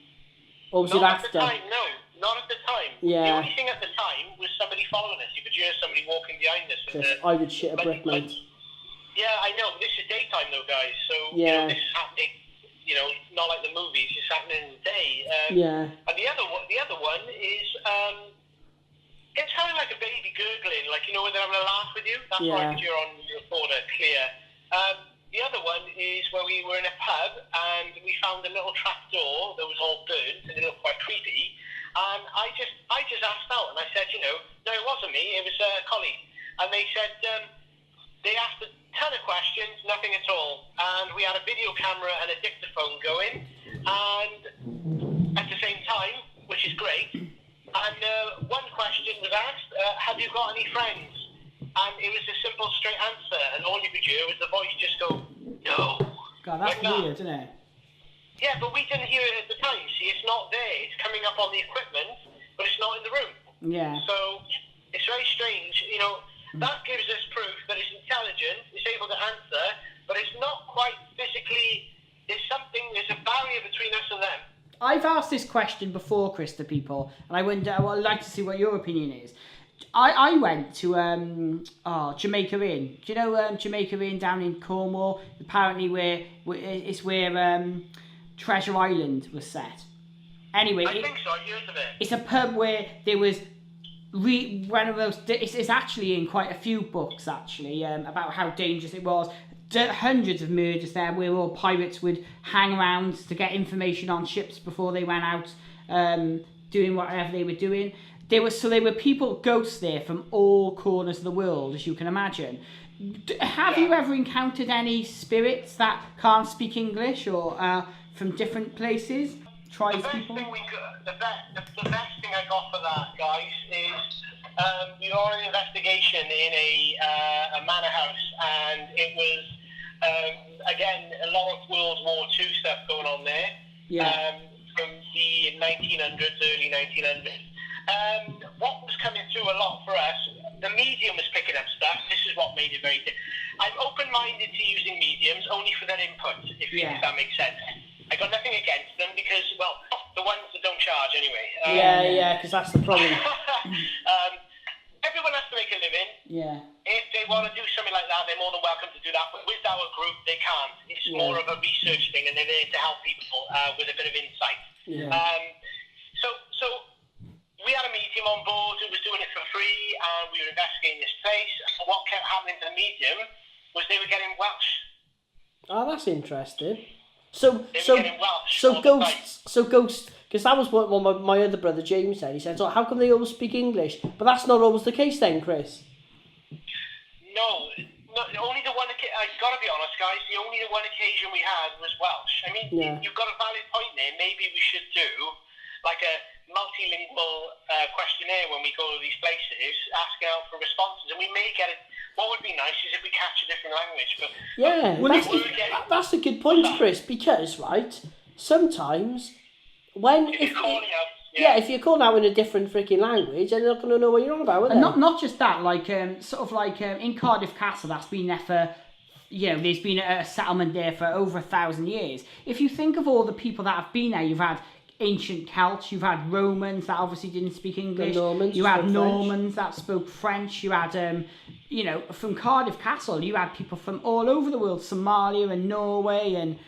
Or was it after? Not at the time, no. Not at the time. Yeah. The only thing at the time was somebody following us. You could hear somebody walking behind us. I would shit a brick, mate. Yeah, I know. This is daytime, though, guys. So, this is happening, not like the movies. It's happening in the day. And the other one is... it's kind of like a baby gurgling, like, when they're having a laugh with you. That's what I could hear on your recorder, clear. The other one is where we were in a pub and we found a little trap door that was all burnt and it looked quite creepy. And I just asked out and I said, no, it wasn't me, it was a colleague. And they said, they asked a ton of questions, nothing at all. And we had a video camera and a dictaphone going. And at the same time, which is great, and one question was asked, have you got any friends? And it was a simple, straight answer. And all you could hear was the voice just go, no. God, that's weird, isn't it? Yeah, but we didn't hear it at the time. See, it's not there. It's coming up on the equipment, but it's not in the room. Yeah. So it's very strange. That gives us proof that it's intelligent, it's able to answer, but it's not quite physically, there's a barrier between us and them. I've asked this question before, Chris, to people, and I'd like to see what your opinion is. I went to Jamaica Inn. Do you know Jamaica Inn down in Cornwall? Apparently, it's where Treasure Island was set. Anyway, I think so. I heard of it. It's a pub where there was one of those. It's actually in quite a few books actually about how dangerous it was. Hundreds of murders there where all pirates would hang around to get information on ships before they went out doing whatever they were doing. There were people, ghosts there from all corners of the world, as you can imagine. Have you ever encountered any spirits that can't speak English or from different places? The best thing I got for that, guys, is we were on an investigation in a manor house, and it was again a lot of World War II stuff going on there. Yeah. From the 1900s, early 1900s. What was coming through a lot for us, the medium was picking up stuff. This is what made it very different. I'm open-minded to using mediums only for their input, if that makes sense. I got nothing against them because, well, the ones that don't charge anyway. Because that's the problem. Everyone has to make a living. Yeah. If they want to do something like that, they're more than welcome to do that. But with our group, they can't. It's more of a research thing, and they're there to help people with a bit of insight. Yeah. So we had a medium on board who was doing it for free, and we were investigating this place. And what kept happening to the medium was they were getting Welsh. Oh, that's interesting. So ghosts, because that was what my other brother James said. He said, "So how come they always speak English?" But that's not always the case, then, Chris. No, only the one. I gotta be honest, guys. The only one occasion we had was Welsh. I mean, you've got a valid point there. Maybe we should do like a multilingual questionnaire when we go to these places, asking out for responses, and we may get it. What would be nice is if we catch a different language. But that's a good point, Chris. Because sometimes if you're calling out in a different freaking language, they're not going to know what you're on about, are they? And not just that, in Cardiff Castle, that's been there for, there's been a settlement there for over 1,000 years. If you think of all the people that have been there, you've had ancient Celts, you've had Romans that obviously didn't speak English, you had Normans that spoke French, you had, from Cardiff Castle, you had people from all over the world, Somalia and Norway, and,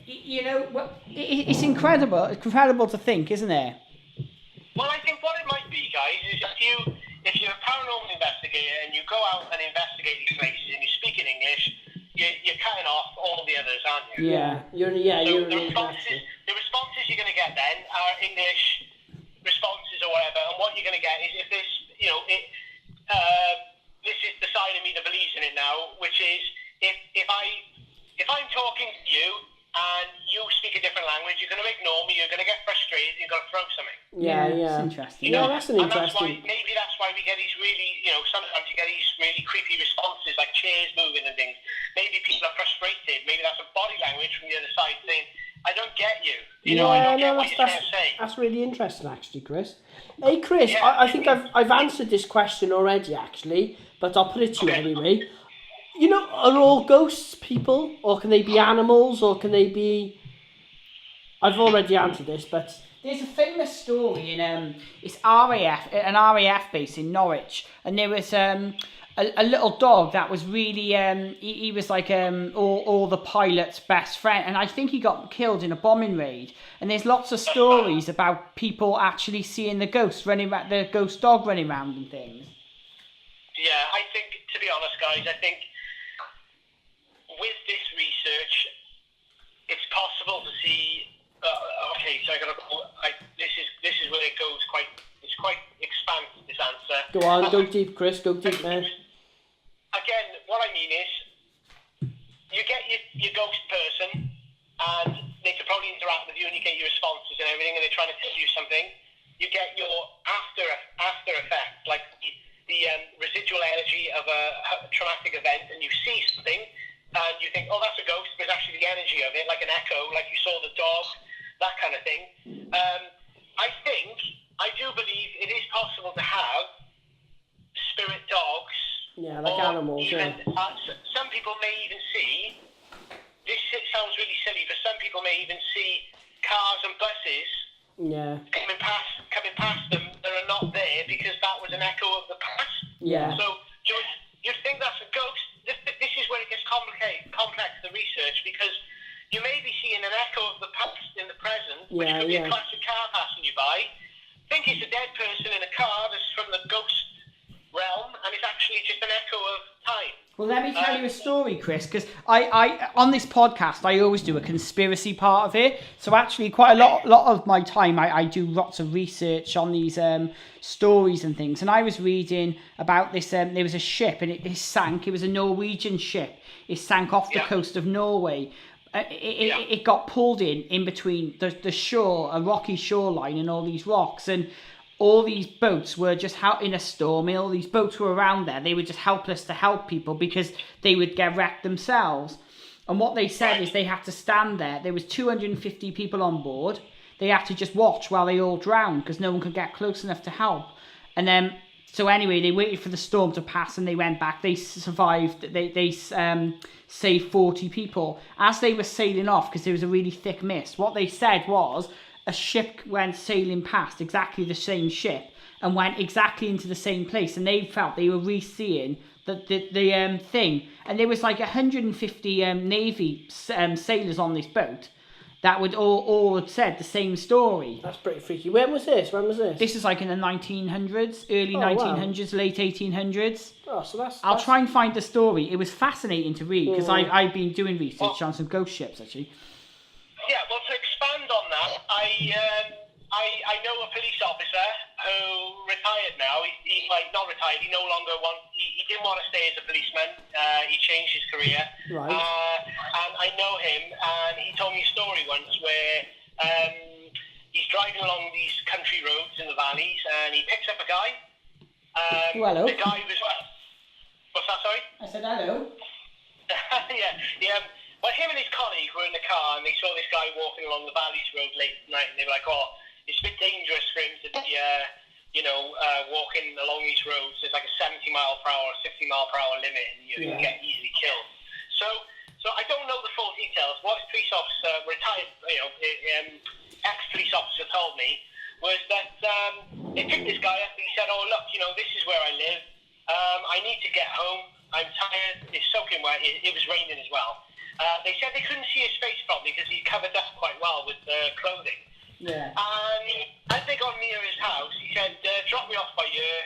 it's incredible to think, isn't it? Well, I think what it might be, guys, is if you're a paranormal investigator and you go out and investigate these places and you speak in English, you're cutting off all the others, aren't you? Yeah. The responses you're going to get then are English responses or whatever, and what you're going to get is if this, this is the side of me that believes in it now, which is if I'm talking to you and you speak a different language, you're going to ignore me, you're going to get frustrated, you're going to throw something. Yeah. It's interesting. That's an interesting. Maybe that's why we get these really, sometimes you get these really creepy responses like chairs moving and things. Maybe people are frustrated. Maybe that's a body language from the other side saying, I don't get you. You know, I don't get what you're trying to say. That's really interesting, actually, Chris. Hey, Chris, I think I've answered this question already, actually, but I'll put it to you anyway. You know, are all ghosts people, or can they be animals, or can they be... I've already answered this, but... There's a famous story in it's RAF, an RAF base in Norwich, and there was a little dog that was really he was like all the pilot's best friend, and I think he got killed in a bombing raid. And there's lots of stories about people actually seeing the ghost dog running around and things. Yeah, I think, to be honest, guys, I think with this research, it's possible to see. Okay, so this is where it goes quite. It's quite expansive, this answer. Go on, go deep, Chris. Go deep, man. Again, what I mean is, you get your ghost person, and they can probably interact with you, and you get your responses and everything, and they're trying to tell you something. You get your after effect, like the residual energy of a traumatic event, and you see something, and you think, oh, that's a ghost, but it's actually the energy of it, like an echo, like you saw the dog, that kind of thing. I do believe it is possible to have spirit dogs. Yeah, like animals, even, some people may even see, this sounds really silly, but some people may even see cars and buses coming past them that are not there because that was an echo of the past. Yeah. So you'd think that's a ghost. This is where it gets complex, the research, because you may be seeing an echo of the past in the present, which could be a classic car passing you by. Think it's a dead person in a car that's from the ghost realm, and it's actually just an echo of time. Well, let me tell you a story, Chris, because I on this podcast, I always do a conspiracy part of it. So actually, quite a lot of my time, I do lots of research on these stories and things. And I was reading about this, there was a ship, and it sank. It was a Norwegian ship. It sank off the coast of Norway. It got pulled in between the shore, a rocky shoreline, and all these rocks, and all these boats were just out in a storm. All these boats were around there. They were just helpless to help people because they would get wrecked themselves. And what they said is they had to stand there. There was 250 people on board. They had to just watch while they all drowned because no one could get close enough to help. And then, so anyway, they waited for the storm to pass and they went back. They survived. They saved 40 people. As they were sailing off, because there was a really thick mist, what they said was, a ship went sailing past, exactly the same ship, and went exactly into the same place, and they felt they were re-seeing the thing. And there was like 150 Navy sailors on this boat that would all had said the same story. That's pretty freaky. When was this? This is like in the 1900s, early 1900s, wow. Late 1800s. Oh, so that's... I'll try and find the story. It was fascinating to read, because I've been doing research on some ghost ships, actually. Yeah, well, to expand on that, I know a police officer who retired now. He not retired. He no longer he didn't want to stay as a policeman. He changed his career. Right. And I know him, and he told me a story once where he's driving along these country roads in the valleys, and he picks up a guy. Hello. The guy was... What's that, sorry? I said hello. Yeah. Well, him and his colleague were in the car, and they saw this guy walking along the valleys road late at night, and they were like, oh, it's a bit dangerous for him to be, walking along these roads. There's like a 70-mile-per-hour, 60-mile-per-hour limit, and you can get easily killed. So I don't know the full details. What the police officer, retired, ex-police officer told me was that they picked this guy up, and he said, oh, look, this is where I live. I need to get home. I'm tired. It's soaking wet. It was raining as well. They said they couldn't see his face properly because he covered up quite well with clothing. Yeah. And as they got near his house, he said, drop me off by here.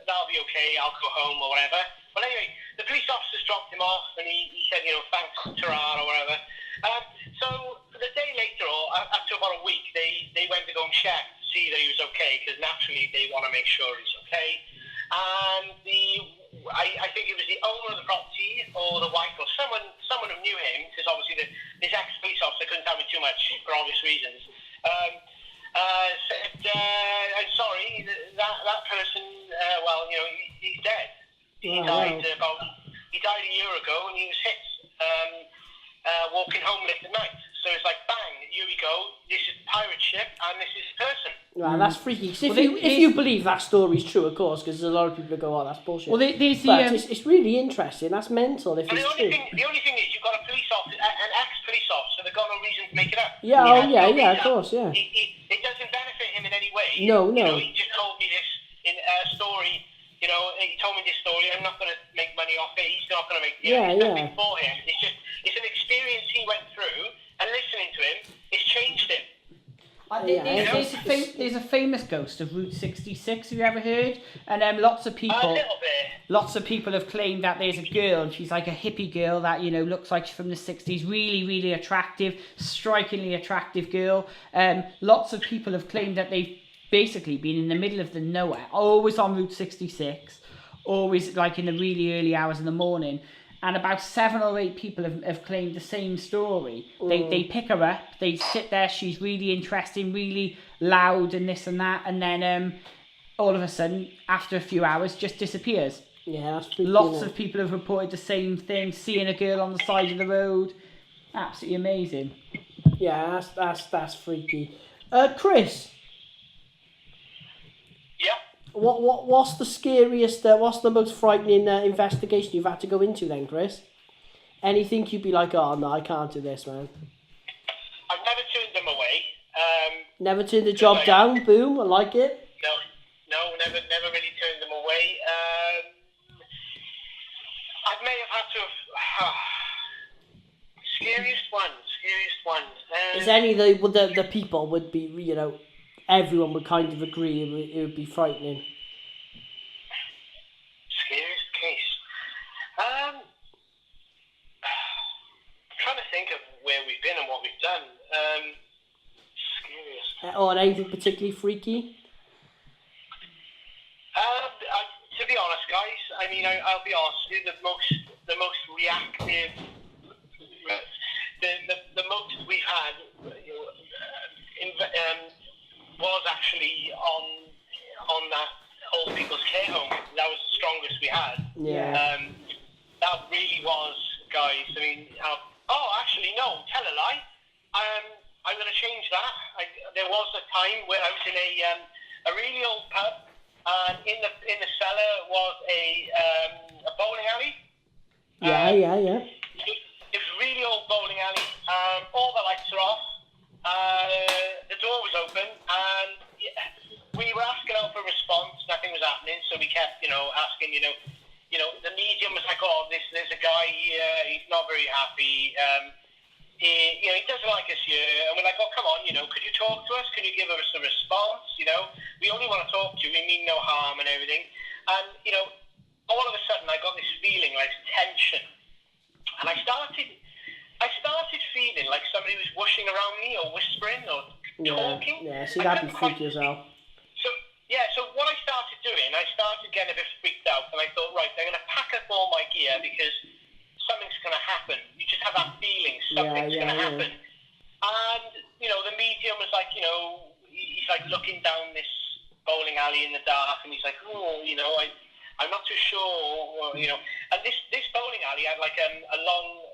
That'll be okay. I'll go home or whatever. Well, anyway, the police officers dropped him off, and he said, thanks, Tara, or whatever. So the day later, or after about a week, they went to go and check to see that he was okay, because naturally they want to make sure he's okay. And I think it was the owner of the property or the wife or someone who knew him, because obviously this ex-police officer couldn't tell me too much for obvious reasons, said, I'm sorry, that person, he's dead. He died a year ago, and he was hit walking home late at night. So it's like, bang, here we go. This is pirate ship, and this is person. Right, that's freaky. 'Cause if you believe that story's true, of course, because there's a lot of people that go, oh, that's bullshit. Well, it's really interesting. That's mental if it's true. The only thing is, you've got a police officer, an ex-police officer, they've got no reason to make it up. Yeah, of course, yeah. It doesn't benefit him in any way. No. You know, he just told me this in a story. You know, he told me this story. I'm not going to make money off it. He's not going to make. It's nothing for him. It's an experience he went through, and listening to him, it's changed him. There's a famous ghost of Route 66. Have you ever heard? And lots of people. A little bit. Lots of people have claimed that there's a girl, and she's like a hippie girl that looks like she's from the 60s. Really, really attractive, strikingly attractive girl. Lots of people have claimed that they've basically been in the middle of the nowhere, always on Route 66, always like in the really early hours in the morning. And about 7 or 8 people have claimed the same story. They pick her up, they sit there, she's really interesting, really loud and this and that, and then all of a sudden, after a few hours, just disappears. Yeah, that's pretty Lots of people have reported the same thing, seeing a girl on the side of the road. Absolutely amazing. Yeah, that's freaky. Chris? Yeah. What's the scariest, what's the most frightening investigation you've had to go into then, Chris? Anything you'd be like, oh no, I can't do this, man. I've never turned them away. Never turned the job down, boom, I like it. No, never really turned them away. I may have had to have... Scariest one. Is any of the people would be, you know, everyone would kind of agree it would be frightening? Scariest case. I'm trying to think of where we've been and what we've done. Scariest. Or anything particularly freaky? To be honest, guys, I mean, I'll be honest with you, the most reactive, the most we've had, was actually on that old people's care home. That was the strongest we had. Yeah. That really was, guys. I mean, actually, no, tell a lie. I'm going to change that. There was a time where I was in a really old pub, and in the cellar was a bowling alley. Yeah. It was a really old bowling alley. All the lights are off. The door was open, and we were asking out for a response. Nothing was happening, so we kept, asking. The medium was like, "Oh, there's a guy here. He's not very happy. He doesn't like us here." And we're like, "Oh, come on, could you talk to us? Can you give us a response? We only want to talk to you. We mean no harm and everything." And all of a sudden, I got this feeling like tension, and I started feeling like somebody was whooshing around me or whispering or talking. Yeah, see, that'd be freaky as well. So what I started doing, I started getting a bit freaked out, and I thought, right, I'm going to pack up all my gear because something's going to happen. You just have that feeling something's going to happen. And, the medium was like, he's like looking down this bowling alley in the dark, and he's like, I'm not too sure, And this bowling alley had like a long,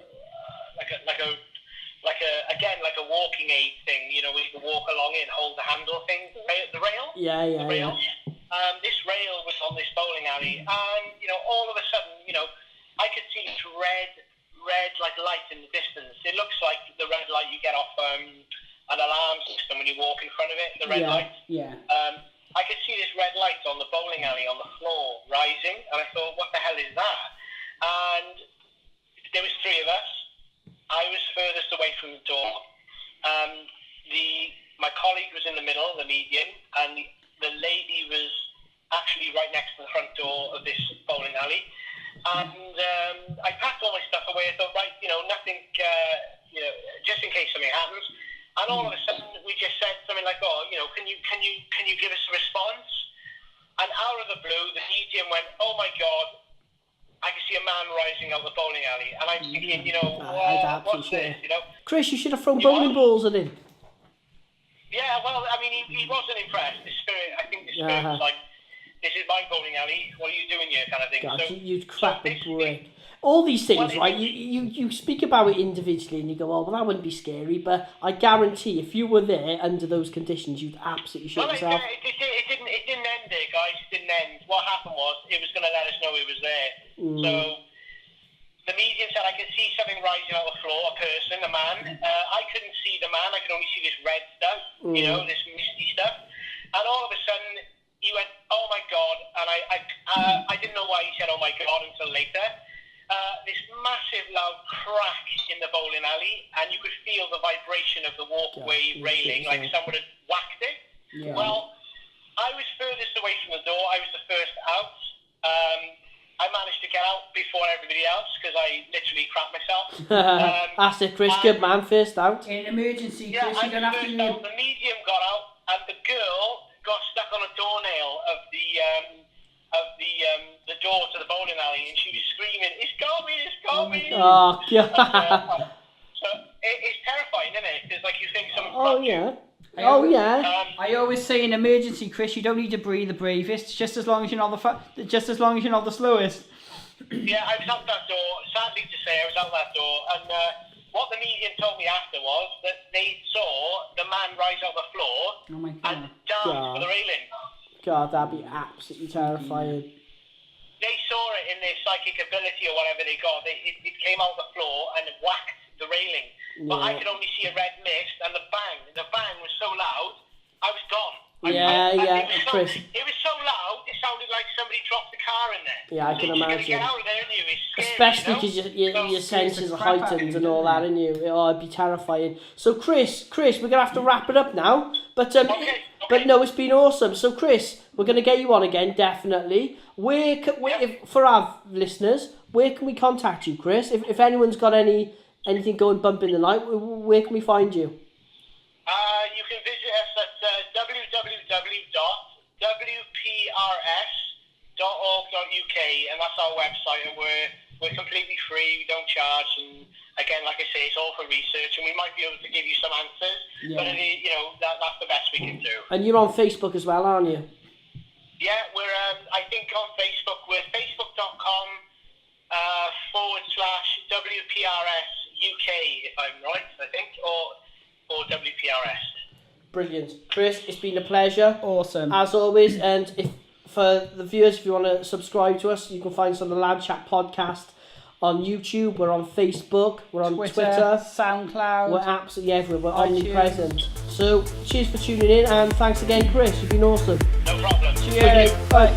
like a walking aid thing, where you can walk along it and hold the handle thing, the rail. Yeah. This rail was on this bowling alley, and all of a sudden, I could see this red like light in the distance. It looks like the red light you get off an alarm system when you walk in front of it. The red light. Yeah. I could see this red light on the bowling alley on the floor rising, and I thought, what the hell is that? And there was 3 of us. I was furthest away from the door. My colleague was in the middle, the medium, and the lady was actually right next to the front door of this bowling alley. And I packed all my stuff away. I thought, right, nothing, just in case something happens. And all of a sudden, we just said something like, "Oh, can you give us a response?" And out of the blue, the medium went, "Oh my God, I can see a man rising out the bowling alley." And I'm thinking, what's this? Chris, you should have thrown bowling balls at him. Yeah, well, I mean, he wasn't impressed. I think the spirit was like, "This is my bowling alley. What are you doing here?" kind of thing. God, So, you'd crap the brick. all these things, right? You speak about it individually and you go, oh, well, that wouldn't be scary, but I guarantee if you were there under those conditions, you'd absolutely shit yourself. It didn't end there, guys. It didn't end. What happened was, it was going to let us know it was there. So the medium said, I can see something rising out of the floor, a person, a man. I couldn't see the man. I could only see this red stuff, this misty stuff. And all of a sudden, he went, oh my God. And I didn't know why he said, oh my God, until later. This massive loud crack in the bowling alley, and you could feel the vibration of the walkway railing, like someone had whacked it. Yeah. Well, I was furthest away from the door. I was the first out. I managed to get out before everybody else because I literally crapped myself. That's it, Chris. Good man, first out. In emergency, yeah, Chris, you're going to have to... The medium got out, and the girl got stuck on a doornail of the door to the bowling alley, and she was screaming, "It's got me! It's got me!" Oh God! So it's terrifying, isn't it? Because like you think someone's I always say in emergency, Chris, you don't need to breathe the bravest, just as long as you're not the slowest. Yeah, I was out that door. Sadly to say, I was out that door, and what the medium told me after was that they saw the man rise out the floor and dance for the railing. God, that'd be absolutely terrifying. They saw it in their psychic ability or whatever they got. It came out the floor and whacked the railing. Yeah. But I could only see a red mist, and the bang was so loud, I was gone. Chris. It was so loud, it sounded like somebody dropped the car in there. Yeah, I can imagine. Get out of there, it's scary, especially because your senses are heightened and all that, and it'd be terrifying. So, Chris, we're gonna have to wrap it up now. But okay. But no, it's been awesome. So, Chris, we're gonna get you on again, definitely. For our listeners, where can we contact you, Chris? If anyone's got anything going bump in the night, where can we find you? You can visit us at www.wprs.org.uk, and that's our website, and we're completely free. We don't charge, and again, like I say, it's all for research, and we might be able to give you some answers, but that's the best we can do. And you're on Facebook as well, aren't you? Yeah, we're I think on Facebook. We're facebook.com /WPRS UK, if I'm right, I think, or WPRS. Brilliant. Chris, it's been a pleasure. Awesome. As always, and for the viewers, if you want to subscribe to us, you can find us on the Lad Chat podcast on YouTube. We're on Facebook. We're on Twitter. SoundCloud. We're absolutely everywhere. We're omnipresent. So, cheers for tuning in, and thanks again, Chris. You've been awesome. No problem. Cheers. Bye.